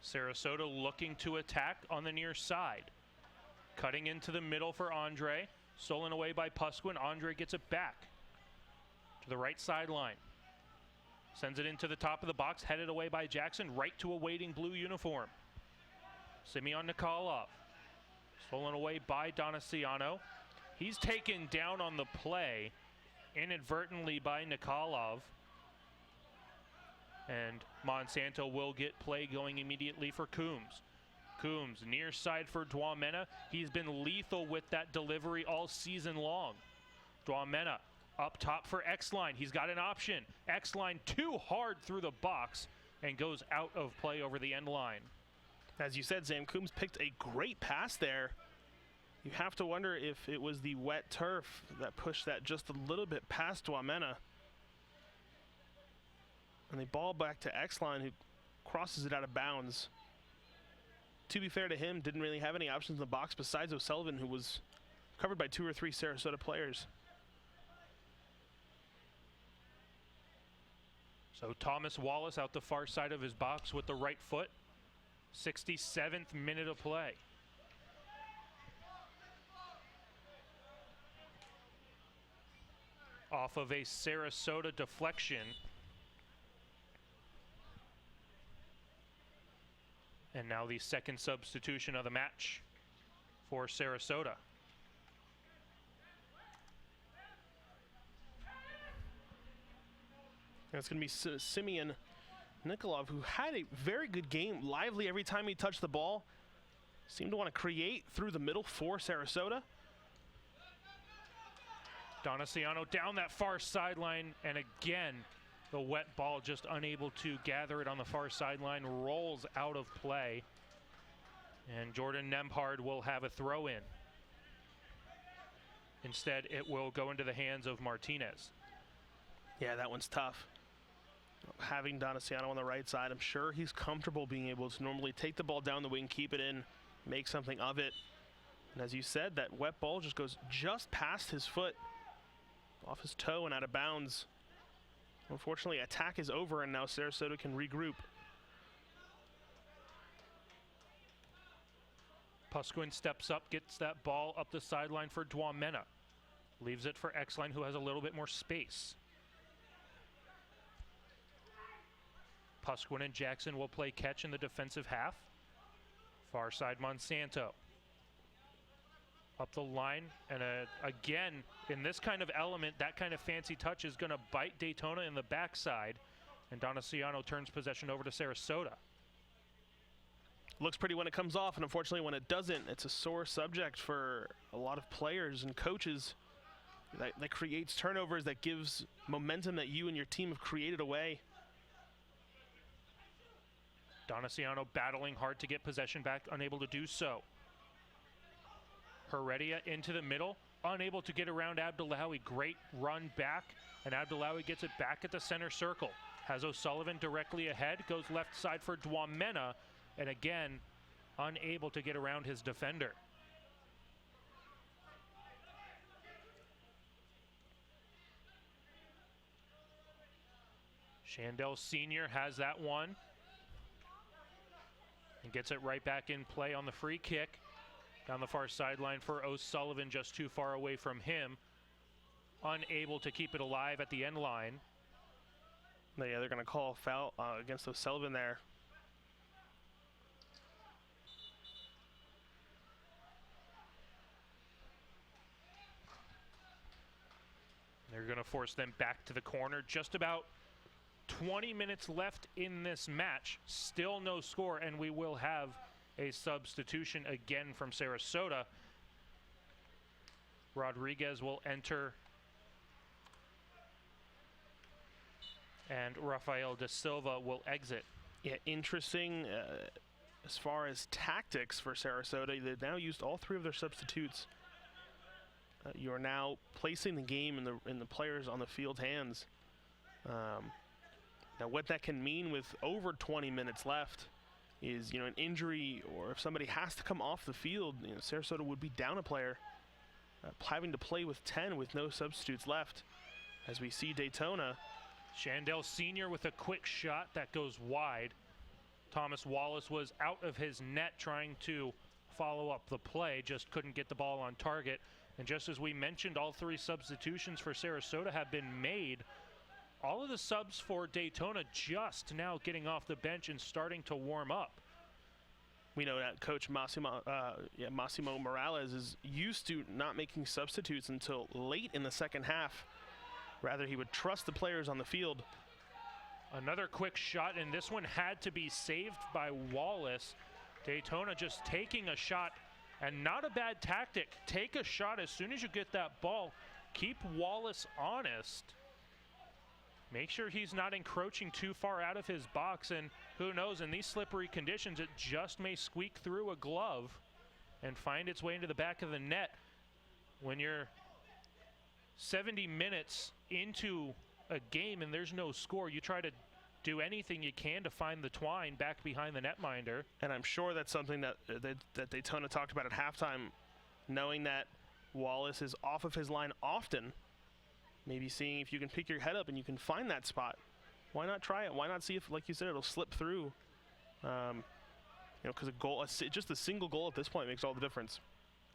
Sarasota looking to attack on the near side. Cutting into the middle for Andre. Stolen away by Pusquin. Andre gets it back to the right sideline. Sends it into the top of the box. Headed away by Jackson. Right to a waiting blue uniform. Simeon Nikolov. Stolen away by Donaciano. He's taken down on the play inadvertently by Nikolov. And Monsanto will get play going immediately for Coombs. Coombs near side for Dwamena. He's been lethal with that delivery all season long. Dwamena up top for X-Line. He's got an option. X-Line too hard through the box and goes out of play over the end line. As you said, Sam, Coombs picked a great pass there. You have to wonder if it was the wet turf that pushed that just a little bit past Dwamena. And they ball back to X-Line, who crosses it out of bounds. To be fair to him, didn't really have any options in the box besides O'Sullivan, who was covered by 2 or 3 Sarasota players. So Thomas Wallace out the far side of his box with the right foot. 67th minute of play. Off of a Sarasota deflection. And now the second substitution of the match for Sarasota. It's going to be Simeon Nikolov, who had a very good game, lively every time he touched the ball. Seemed to want to create through the middle for Sarasota. Donaciano down that far sideline, and again, the wet ball just unable to gather it on the far sideline, rolls out of play. And Jordan Nembhard will have a throw in. Instead, it will go into the hands of Martinez. Yeah, that one's tough. Having Donaciano on the right side, I'm sure he's comfortable being able to normally take the ball down the wing, keep it in, make something of it. And as you said, that wet ball just goes just past his foot, off his toe and out of bounds. Unfortunately, attack is over, and now Sarasota can regroup. Pusquin steps up, gets that ball up the sideline for Dwamena. Leaves it for X-Line, who has a little bit more space. Pusquin and Jackson will play catch in the defensive half. Far side Monsanto. Up the line, and again, in this kind of element, that kind of fancy touch is going to bite Daytona in the backside, and Donaciano turns possession over to Sarasota. Looks pretty when it comes off, and unfortunately when it doesn't, it's a sore subject for a lot of players and coaches. That creates turnovers, that gives momentum that you and your team have created away. Donaciano battling hard to get possession back, unable to do so. Heredia into the middle, unable to get around Abdullawi. Great run back, and Abdullawi gets it back at the center circle. Has O'Sullivan directly ahead, goes left side for Dwamena, and again, unable to get around his defender. Shandell Sr. has that one and gets it right back in play on the free kick. Down the far sideline for O'Sullivan, just too far away from him. Unable to keep it alive at the end line. Yeah, they're going to call a foul against O'Sullivan there. They're going to force them back to the corner. Just about 20 minutes left in this match. Still no score, and we will have a substitution again from Sarasota. Rodriguez will enter, and Rafael da Silva will exit. Yeah, interesting as far as tactics for Sarasota. They've now used all three of their substitutes. You are now placing the game in the players on the field hands. Now what that can mean with over 20 minutes left is, an injury, or if somebody has to come off the field, Sarasota would be down a player, having to play with 10 with no substitutes left. As we see Daytona. Shandell Sr. with a quick shot that goes wide. Thomas Wallace was out of his net trying to follow up the play, just couldn't get the ball on target. And just as we mentioned, all three substitutions for Sarasota have been made. All of the subs for Daytona just now getting off the bench and starting to warm up. We know that Coach Massimo Morales is used to not making substitutes until late in the second half. Rather, he would trust the players on the field. Another quick shot, and this one had to be saved by Wallace. Daytona just taking a shot, and not a bad tactic. Take a shot as soon as you get that ball. Keep Wallace honest. Make sure he's not encroaching too far out of his box, and who knows, in these slippery conditions, it just may squeak through a glove and find its way into the back of the net. When you're 70 minutes into a game and there's no score, you try to do anything you can to find the twine back behind the netminder. And I'm sure that's something that Daytona talked about at halftime, knowing that Wallace is off of his line often. Maybe seeing if you can pick your head up and you can find that spot. Why not try it? Why not see if, like you said, it'll slip through? Because just a single goal at this point makes all the difference.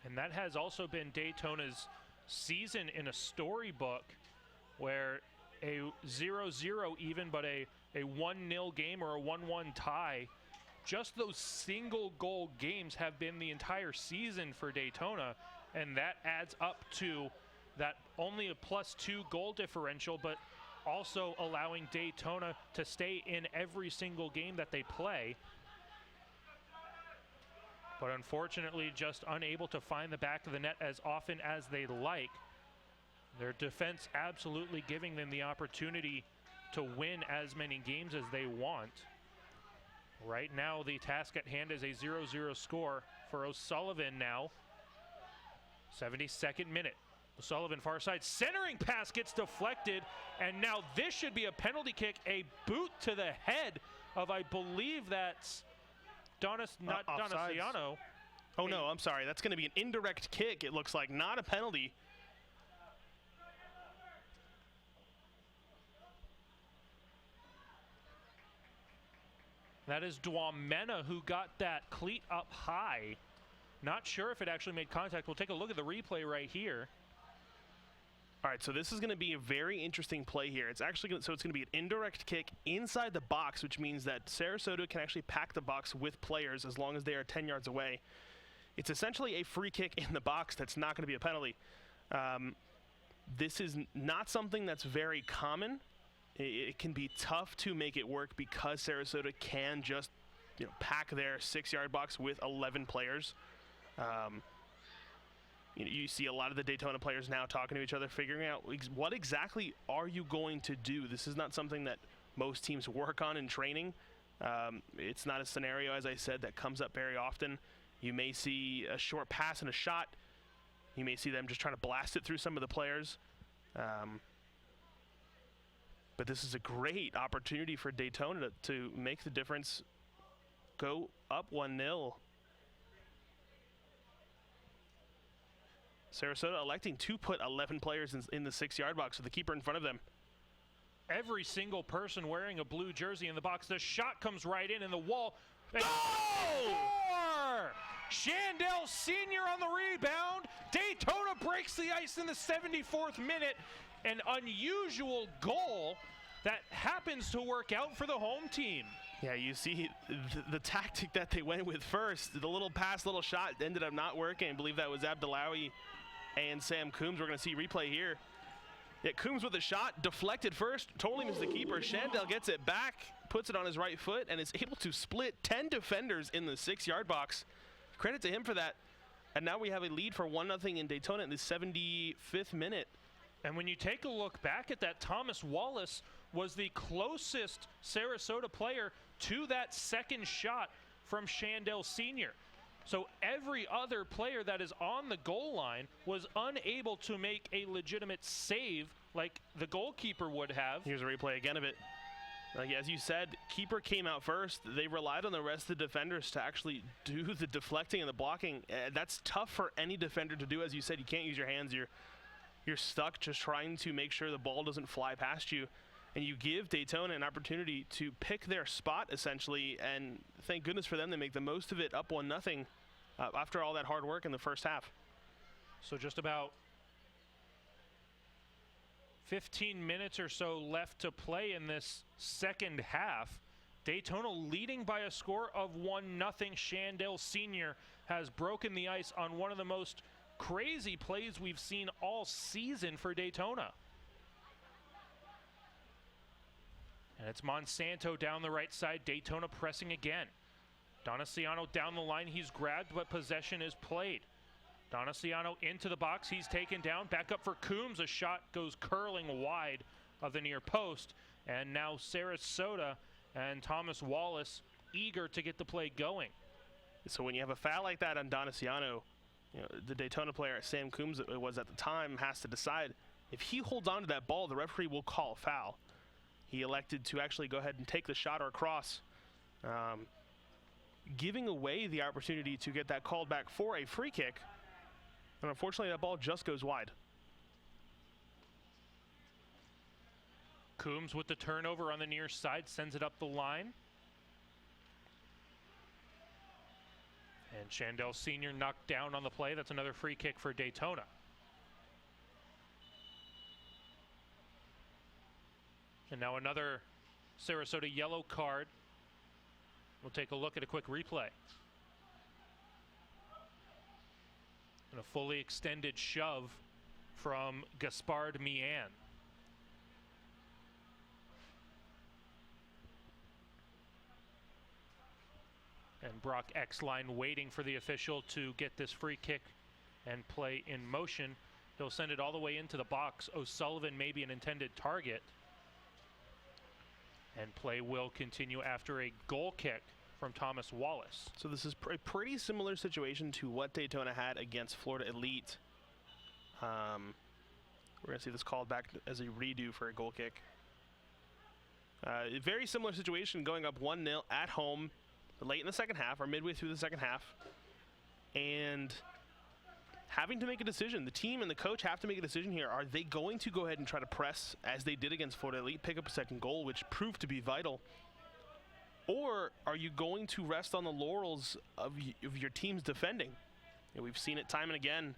And that has also been Daytona's season in a storybook, where a 0-0 even, but a 1-0 game or a 1-1 tie, just those single goal games have been the entire season for Daytona, and that adds up to that only a +2 goal differential, but also allowing Daytona to stay in every single game that they play. But unfortunately, just unable to find the back of the net as often as they like. Their defense absolutely giving them the opportunity to win as many games as they want. Right now, the task at hand is a 0-0 score for O'Sullivan now. 72nd minute. O'Sullivan far side, centering pass gets deflected, and now this should be a penalty kick, a boot to the head of, I believe that's Donaciano. Oh no, I'm sorry, that's going to be an indirect kick, it looks like, not a penalty. That is Dwamena who got that cleat up high. Not sure if it actually made contact. We'll take a look at the replay right here. All right, so this is going to be a very interesting play here. It's actually it's going to be an indirect kick inside the box, which means that Sarasota can actually pack the box with players as long as they are 10 yards away. It's essentially a free kick in the box that's not going to be a penalty. This is not something that's very common. It can be tough to make it work because Sarasota can just, pack their 6-yard box with 11 players. You see a lot of the Daytona players now talking to each other, figuring out what exactly are you going to do. This is not something that most teams work on in training. It's not a scenario, as I said, that comes up very often. You may see a short pass and a shot. You may see them just trying to blast it through some of the players. But this is a great opportunity for Daytona to make the difference, go up 1-0. Sarasota electing to put 11 players in the 6-yard box with the keeper in front of them. Every single person wearing a blue jersey in the box. The shot comes right in, and the wall. Score! Shandell Sr. on the rebound. Daytona breaks the ice in the 74th minute. An unusual goal that happens to work out for the home team. Yeah, you see the tactic that they went with first. The little pass, little shot ended up not working. I believe that was Abdullahi and Sam Coombs. We're going to see replay here. Yeah, Coombs with a shot, deflected first, totally missed the keeper. Shandell gets it back, puts it on his right foot, and is able to split 10 defenders in the 6-yard box. Credit to him for that. And now we have a lead for 1-0 in Daytona in the 75th minute. And when you take a look back at that, Thomas Wallace was the closest Sarasota player to that second shot from Shandell Sr. So every other player that is on the goal line was unable to make a legitimate save like the goalkeeper would have. Here's a replay again of it. As you said, keeper came out first. They relied on the rest of the defenders to actually do the deflecting and the blocking. That's tough for any defender to do. As you said, you can't use your hands. You're stuck just trying to make sure the ball doesn't fly past you. And you give Daytona an opportunity to pick their spot, essentially, and thank goodness for them. They make the most of it, up 1-0 after all that hard work in the first half. So just about 15 minutes or so left to play in this second half. Daytona leading by a score of 1-0. Shandell Sr. has broken the ice on one of the most crazy plays we've seen all season for Daytona. And it's Monsanto down the right side. Daytona pressing again. Donaciano down the line. He's grabbed, but possession is played. Donaciano into the box. He's taken down. Back up for Coombs. A shot goes curling wide of the near post. And now Sarasota and Thomas Wallace eager to get the play going. So when you have a foul like that on Donaciano, the Daytona player, Sam Coombs it was at the time, has to decide if he holds on to that ball, the referee will call a foul. He elected to actually go ahead and take the shot or cross, giving away the opportunity to get that called back for a free kick. And unfortunately, that ball just goes wide. Coombs with the turnover on the near side, sends it up the line. And Shandell Sr. knocked down on the play. That's another free kick for Daytona. And now another Sarasota yellow card. We'll take a look at a quick replay. And a fully extended shove from Gaspard Mian. And Brock Exline waiting for the official to get this free kick and play in motion. He'll send it all the way into the box. O'Sullivan may be an intended target. And play will continue after a goal kick from Thomas Wallace. So this is a pretty similar situation to what Daytona had against Florida Elite. We're going to see this called back as a redo for a goal kick. Very similar situation, going up 1-0 at home late in the second half, or midway through the second half, and having to make a decision. The team and the coach have to make a decision here. Are they going to go ahead and try to press, as they did against Florida Elite, pick up a second goal, which proved to be vital? Or are you going to rest on the laurels of your team's defending? We've seen it time and again.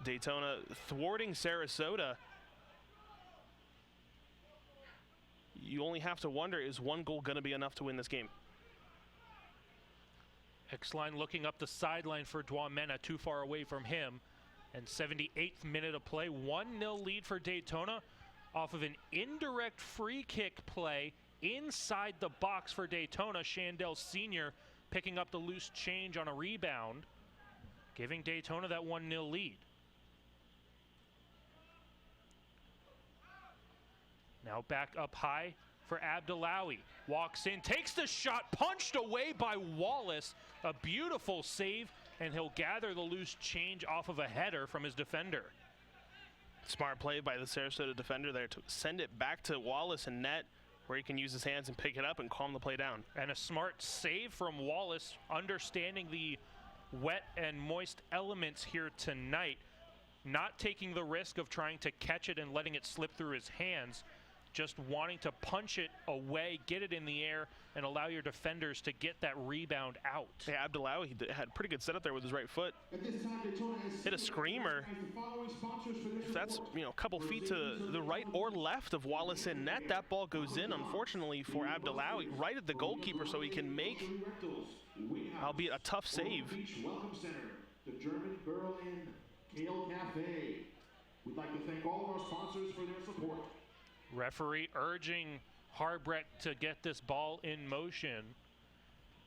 Daytona thwarting Sarasota. You only have to wonder, is one goal going to be enough to win this game? X-Line looking up the sideline for Dwamena, too far away from him. And 78th minute of play, 1-0 lead for Daytona off of an indirect free kick play inside the box for Daytona. Shandell Sr. picking up the loose change on a rebound, giving Daytona that 1-0 lead. Now back up high for Abdullawi. Walks in, takes the shot, punched away by Wallace. A beautiful save, and he'll gather the loose change off of a header from his defender. Smart play by the Sarasota defender there to send it back to Wallace and net, where he can use his hands and pick it up and calm the play down. And a smart save from Wallace, understanding the wet and moist elements here tonight, not taking the risk of trying to catch it and letting it slip through his hands, just wanting to punch it away, get it in the air, and allow your defenders to get that rebound out. Yeah, Abdullawi, he had a pretty good setup there with his right foot. Hit a screamer. If that's, you know, a couple feet to the right or left of Wallace in net, that ball goes in, unfortunately, for Abdullawi, right at the goalkeeper, so he can make, albeit a tough save. Welcome Center, the German Berlin Kale Cafe. We'd like to thank all of our sponsors for their support. Referee urging Harbrecht to get this ball in motion.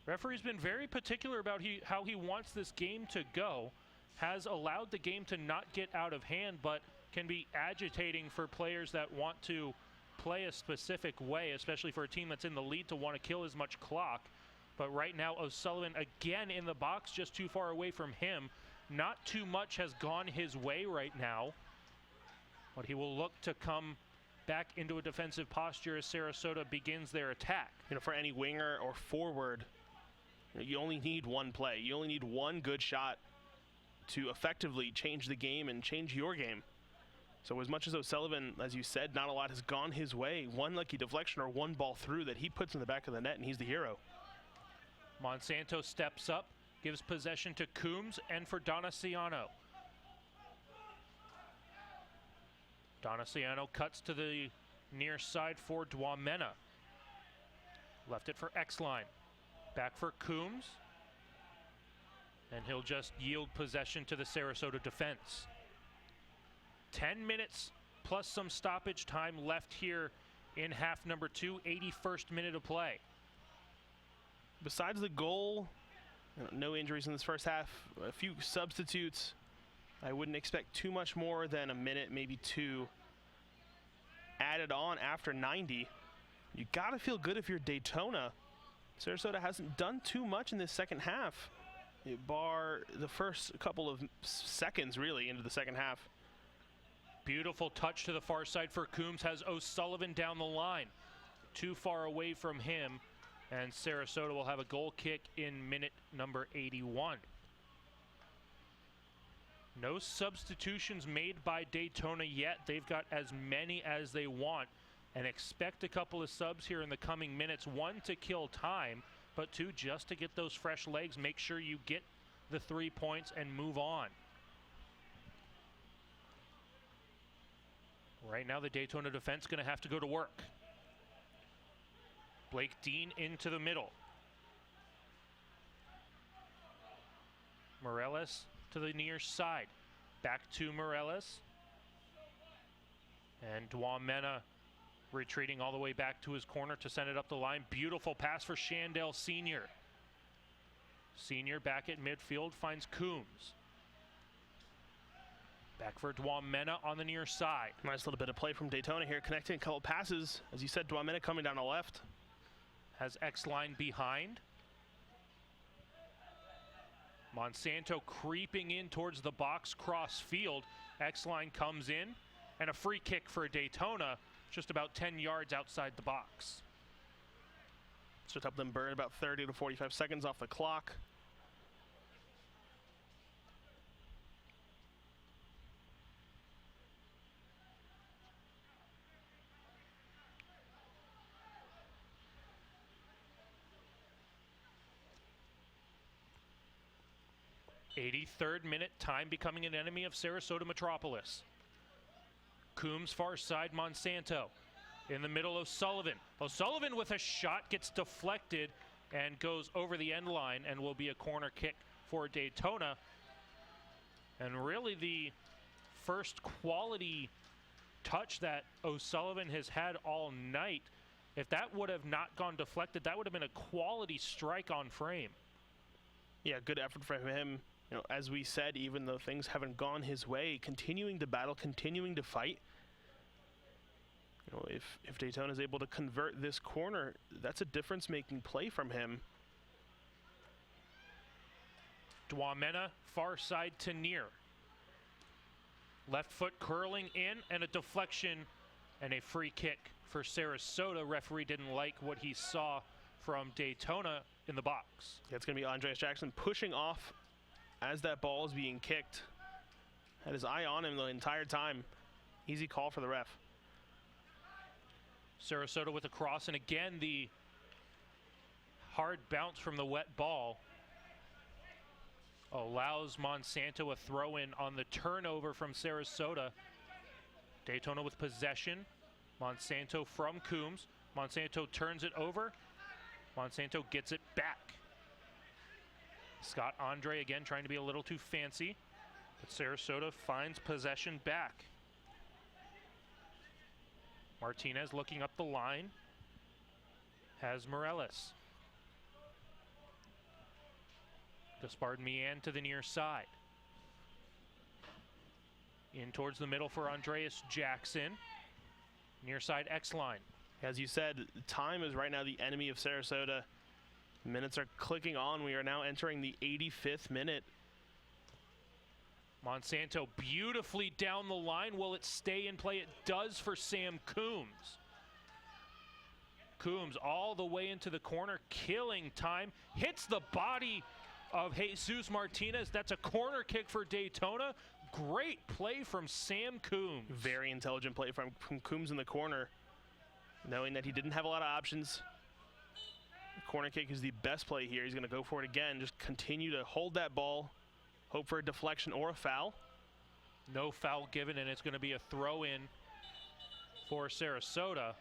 Referee's been very particular about how he wants this game to go. Has allowed the game to not get out of hand, but can be agitating for players that want to play a specific way, especially for a team that's in the lead to want to kill as much clock. But right now, O'Sullivan again in the box, just too far away from him. Not too much has gone his way right now, but he will look to come back into a defensive posture as Sarasota begins their attack. You know, for any winger or forward, you only need one play. You only need one good shot to effectively change the game and change your game. So as much as O'Sullivan, as you said, not a lot has gone his way. One lucky deflection or one ball through that he puts in the back of the net, and he's the hero. Monsanto steps up, gives possession to Coombs and for Donaciano. Donaciano cuts to the near side for Dwamena. Left it for X-Line. Back for Coombs. And he'll just yield possession to the Sarasota defense. 10 minutes plus some stoppage time left here in half number 2, 81st minute of play. Besides the goal, no injuries in this first half, a few substitutes. I wouldn't expect too much more than a minute, maybe two, added on after 90. You gotta feel good if you're Daytona. Sarasota hasn't done too much in this second half, bar the first couple of seconds really into the second half. Beautiful touch to the far side for Coombs, has O'Sullivan down the line. Too far away from him, and Sarasota will have a goal kick in minute number 81. No substitutions made by Daytona yet. They've got as many as they want, and expect a couple of subs here in the coming minutes. One, to kill time, but two, just to get those fresh legs, make sure you get the 3 points and move on. Right now, the Daytona defense going to have to go to work. Blake Dean into the middle. Morales to the near side. Back to Morales. And Dwamena retreating all the way back to his corner to send it up the line. Beautiful pass for Shandell Sr. Sr. back at midfield finds Coombs. Back for Dwamena on the near side. Nice little bit of play from Daytona here, connecting a couple passes. As you said, Dwamena coming down the left. Has X-Line behind. Monsanto creeping in towards the box cross field. X-Line comes in, and a free kick for Daytona, just about 10 yards outside the box. Just help them burn about 30 to 45 seconds off the clock. 83rd minute, time becoming an enemy of Sarasota Metropolis. Coombs far side, Monsanto. In the middle, O'Sullivan. O'Sullivan with a shot gets deflected and goes over the end line and will be a corner kick for Daytona. And really the first quality touch that O'Sullivan has had all night. If that would have not gone deflected, that would have been a quality strike on frame. Yeah, good effort from him. You know, as we said, even though things haven't gone his way, continuing to battle, continuing to fight. You know, if Daytona is able to convert this corner, that's a difference-making play from him. Dwamena, far side to near. Left foot curling in and a deflection and a free kick for Sarasota. Referee didn't like what he saw from Daytona in the box. Yeah, it's going to be Andreas Jackson pushing off as that ball is being kicked. Had his eye on him the entire time. Easy call for the ref. Sarasota with a cross, and again the hard bounce from the wet ball allows Monsanto a throw-in on the turnover from Sarasota. Daytona with possession. Monsanto from Coombs. Monsanto turns it over. Monsanto gets it back. Scott Andre again trying to be a little too fancy, but Sarasota finds possession back. Martinez looking up the line. Has Morales. Gaspard Mian to the near side. In towards the middle for Andreas Jackson. Near side X-line. As you said, time is right now the enemy of Sarasota. Minutes are clicking on. We are now entering the 85th minute. Monsanto beautifully down the line. Will it stay in play? It does for Sam Coombs. Coombs all the way into the corner, killing time. Hits the body of Jesus Martinez. That's a corner kick for Daytona. Great play from Sam Coombs. Very intelligent play from Coombs in the corner, knowing that he didn't have a lot of options. The corner kick is the best play here. He's going to go for it again. Just continue to hold that ball. Hope for a deflection or a foul. No foul given, and it's going to be a throw-in for Sarasota.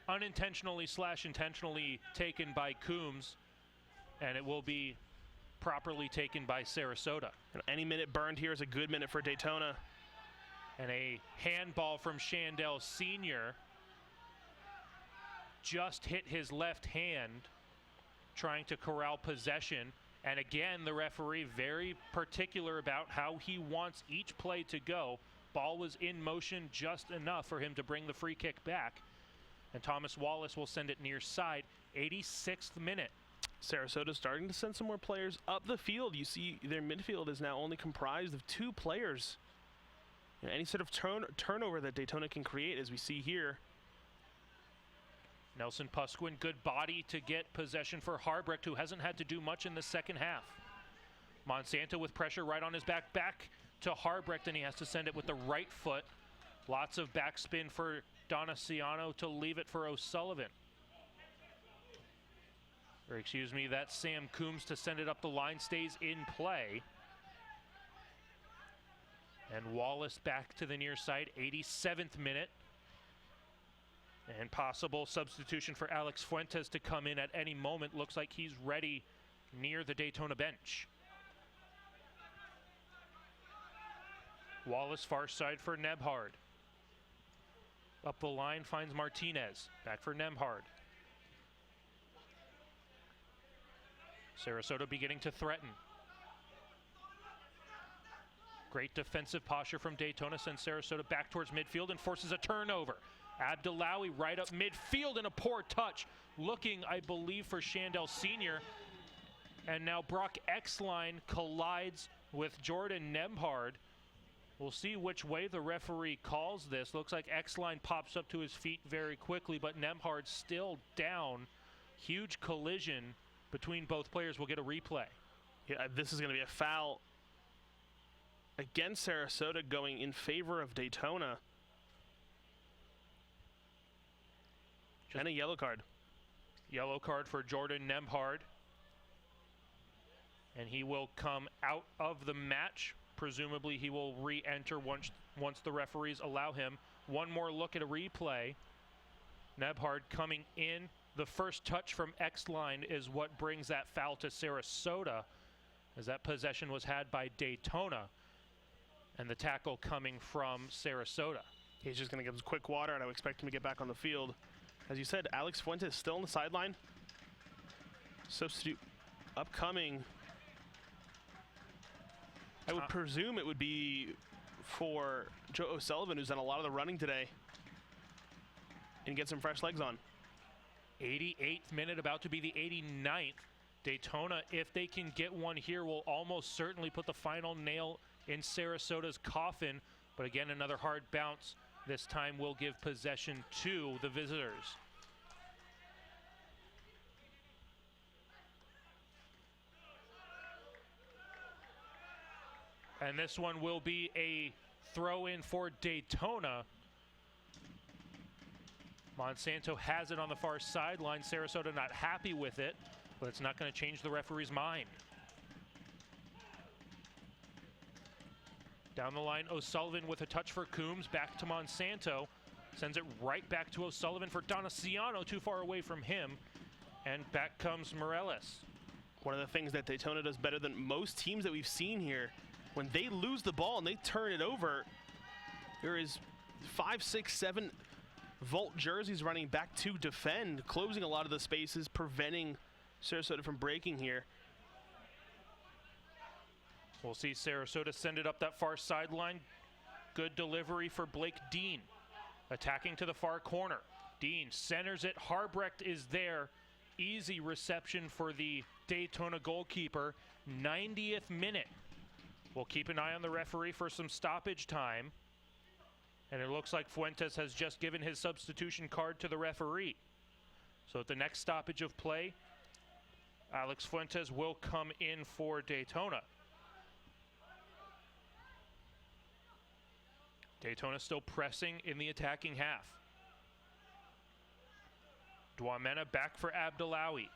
Unintentionally / intentionally taken by Coombs, and it will be properly taken by Sarasota. Any minute burned here is a good minute for Daytona. And a handball from Shandell Sr. just hit his left hand, trying to corral possession. And again, the referee very particular about how he wants each play to go. Ball was in motion just enough for him to bring the free kick back. And Thomas Wallace will send it near side. 86th minute. Sarasota starting to send some more players up the field. You see their midfield is now only comprised of 2 players. You know, any sort of turnover that Daytona can create, as we see here. Nelson Pusquin, good body to get possession for Harbrecht, who hasn't had to do much in the second half. Monsanto with pressure right on his back to Harbrecht, and he has to send it with the right foot. Lots of backspin for Donaciano to leave it for O'Sullivan. Or excuse me, that's Sam Coombs to send it up the line, stays in play. And Wallace back to the near side, 87th minute. And possible substitution for Alex Fuentes to come in at any moment. Looks like he's ready near the Daytona bench. Wallace far side for Nebhard. Up the line finds Martinez. Back for Nemhard. Sarasota beginning to threaten. Great defensive posture from Daytona sends Sarasota back towards midfield and forces a turnover. Abdullawi right up midfield and a poor touch. Looking, I believe, for Shandell Sr. And now Brock X-Line collides with Jordan Nemhard. We'll see which way the referee calls this. Looks like X-Line pops up to his feet very quickly, but Nemhard still down. Huge collision between both players. We'll get a replay. Yeah, this is going to be a foul against Sarasota, going in favor of Daytona. And a yellow card. Yellow card for Jordan Nemhard. and he will come out of the match. Presumably he will re-enter once the referees allow him. One more look at a replay. Nebhard coming in. The first touch from X-line is what brings that foul to Sarasota, as that possession was had by Daytona, and the tackle coming from Sarasota. He's just going to give us quick water, and I would expect him to get back on the field. As you said, Alex Fuentes still on the sideline. Substitute upcoming. I would presume it would be for Joe O'Sullivan, who's done a lot of the running today, and get some fresh legs on. 88th minute, about to be the 89th. Daytona, if they can get one here, will almost certainly put the final nail in Sarasota's coffin. But again, another hard bounce. This time will give possession to the visitors. And this one will be a throw in for Daytona. Monsanto has it on the far sideline. Sarasota not happy with it, but it's not going to change the referee's mind. Down the line, O'Sullivan with a touch for Coombs. Back to Monsanto. Sends it right back to O'Sullivan for Donaciano, too far away from him. And back comes Morales. One of the things that Daytona does better than most teams that we've seen here, when they lose the ball and they turn it over, there is 5, 6, 7 Volt jerseys running back to defend, closing a lot of the spaces, preventing Sarasota from breaking here. We'll see Sarasota send it up that far sideline. Good delivery for Blake Dean. Attacking to the far corner. Dean centers it. Harbrecht is there. Easy reception for the Daytona goalkeeper. 90th minute. We'll keep an eye on the referee for some stoppage time. And it looks like Fuentes has just given his substitution card to the referee. So at the next stoppage of play, Alex Fuentes will come in for Daytona. Daytona still pressing in the attacking half. Dwamena back for Abdullawi.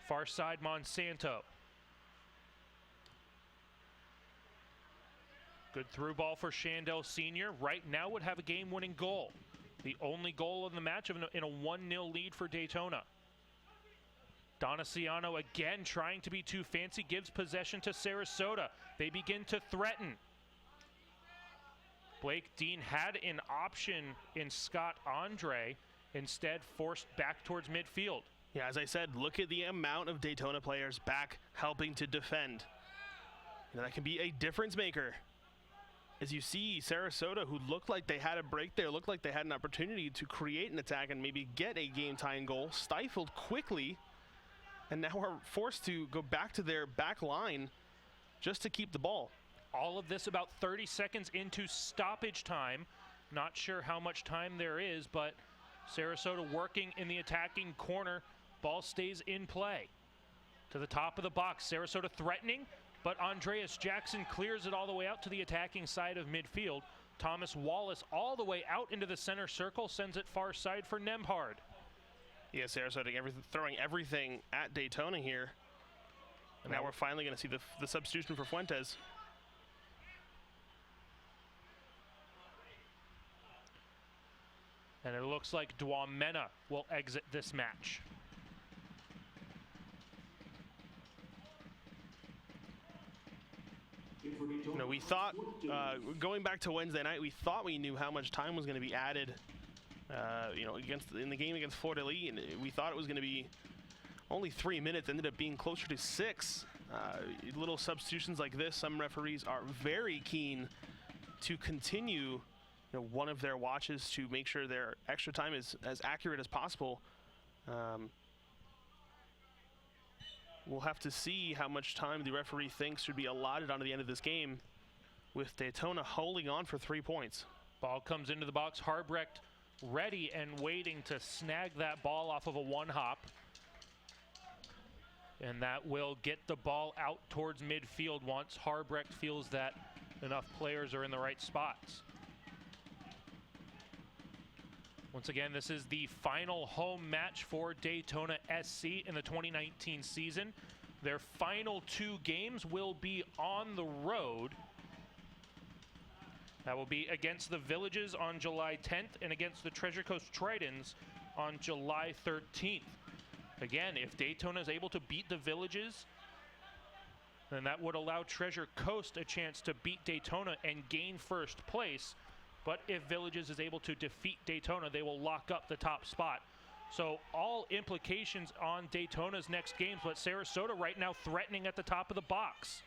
Far side Monsanto. Good through ball for Shandell Sr. Right now would have a game-winning goal. The only goal of the match in a 1-0 lead for Daytona. Donaciano again trying to be too fancy, gives possession to Sarasota. They begin to threaten. Blake Dean had an option in Scott Andre, instead forced back towards midfield. Yeah, as I said, look at the amount of Daytona players back helping to defend. That can be a difference maker. As you see, Sarasota, who looked like they had a break there, looked like they had an opportunity to create an attack and maybe get a game-tying goal, stifled quickly, and now are forced to go back to their back line just to keep the ball. All of this about 30 seconds into stoppage time. Not sure how much time there is, but Sarasota working in the attacking corner. Ball stays in play. To the top of the box, Sarasota threatening, but Andreas Jackson clears it all the way out to the attacking side of midfield. Thomas Wallace all the way out into the center circle, sends it far side for Nemhard. Yeah, Sarasota throwing everything at Daytona here. And now we're finally going to see the substitution for Fuentes. And it looks like Dwamena will exit this match. You know, we thought, going back to Wednesday night, we thought we knew how much time was going to be added, you know, in the game against Florida Lee, and we thought it was going to be only 3 minutes, ended up being closer to 6. Little substitutions like this, some referees are very keen to continue, you know, one of their watches to make sure their extra time is as accurate as possible. We'll have to see how much time the referee thinks should be allotted onto the end of this game, with Daytona holding on for 3 points. Ball comes into the box. Harbrecht ready and waiting to snag that ball off of a one-hop. And that will get the ball out towards midfield once Harbrecht feels that enough players are in the right spots. Once again, this is the final home match for Daytona SC in the 2019 season. Their final 2 games will be on the road. That will be against the Villages on July 10th and against the Treasure Coast Tritons on July 13th. Again, if Daytona is able to beat the Villages, then that would allow Treasure Coast a chance to beat Daytona and gain first place. But if Villages is able to defeat Daytona, they will lock up the top spot. So all implications on Daytona's next games, but Sarasota right now threatening at the top of the box.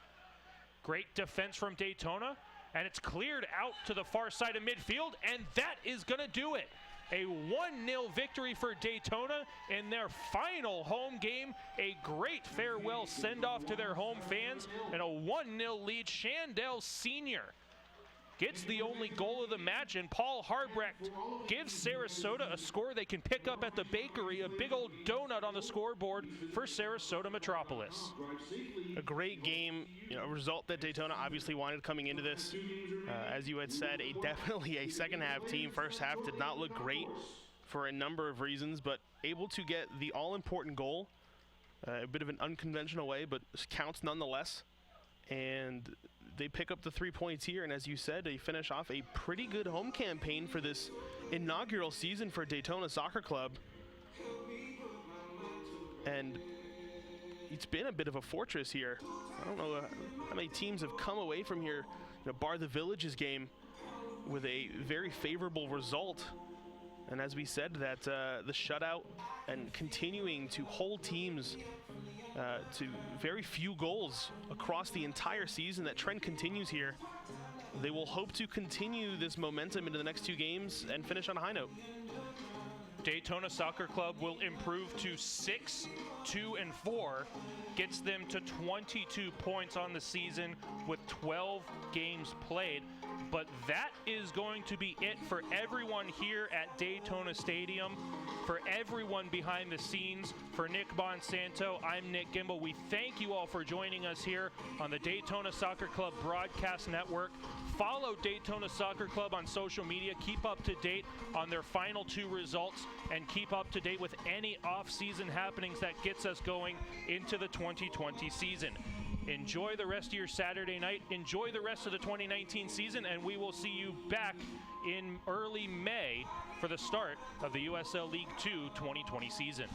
Great defense from Daytona, and it's cleared out to the far side of midfield, and that is going to do it. A 1-0 victory for Daytona in their final home game. A great farewell send-off to their home fans, and a 1-0 lead. Shandell Sr. gets the only goal of the match, and Paul Harbrecht gives Sarasota a score they can pick up at the bakery, a big old donut on the scoreboard for Sarasota Metropolis. A great game, a result that Daytona obviously wanted coming into this. As you had said, definitely a second half team. First half did not look great for a number of reasons, but able to get the all-important goal, a bit of an unconventional way, but counts nonetheless. And they pick up the 3 points here, and as you said, they finish off a pretty good home campaign for this inaugural season for Daytona Soccer Club. And it's been a bit of a fortress here. I don't know how many teams have come away from here, bar the Villages game, with a very favorable result. And as we said, that the shutout and continuing to hold teams to very few goals across the entire season. That trend continues here. They will hope to continue this momentum into the next 2 games and finish on a high note. Daytona Soccer Club will improve to 6-2-4, gets them to 22 points on the season with 12 games played. But that is going to be it for everyone here at Daytona Stadium, for everyone behind the scenes. For Nick Bonsanto, I'm Nick Gimbel. We thank you all for joining us here on the Daytona Soccer Club Broadcast Network. Follow Daytona Soccer Club on social media. Keep up to date on their final 2 results and keep up to date with any off-season happenings that gets us going into the 2020 season. Enjoy the rest of your Saturday night. Enjoy the rest of the 2019 season, and we will see you back in early May for the start of the USL League 2 2020 season.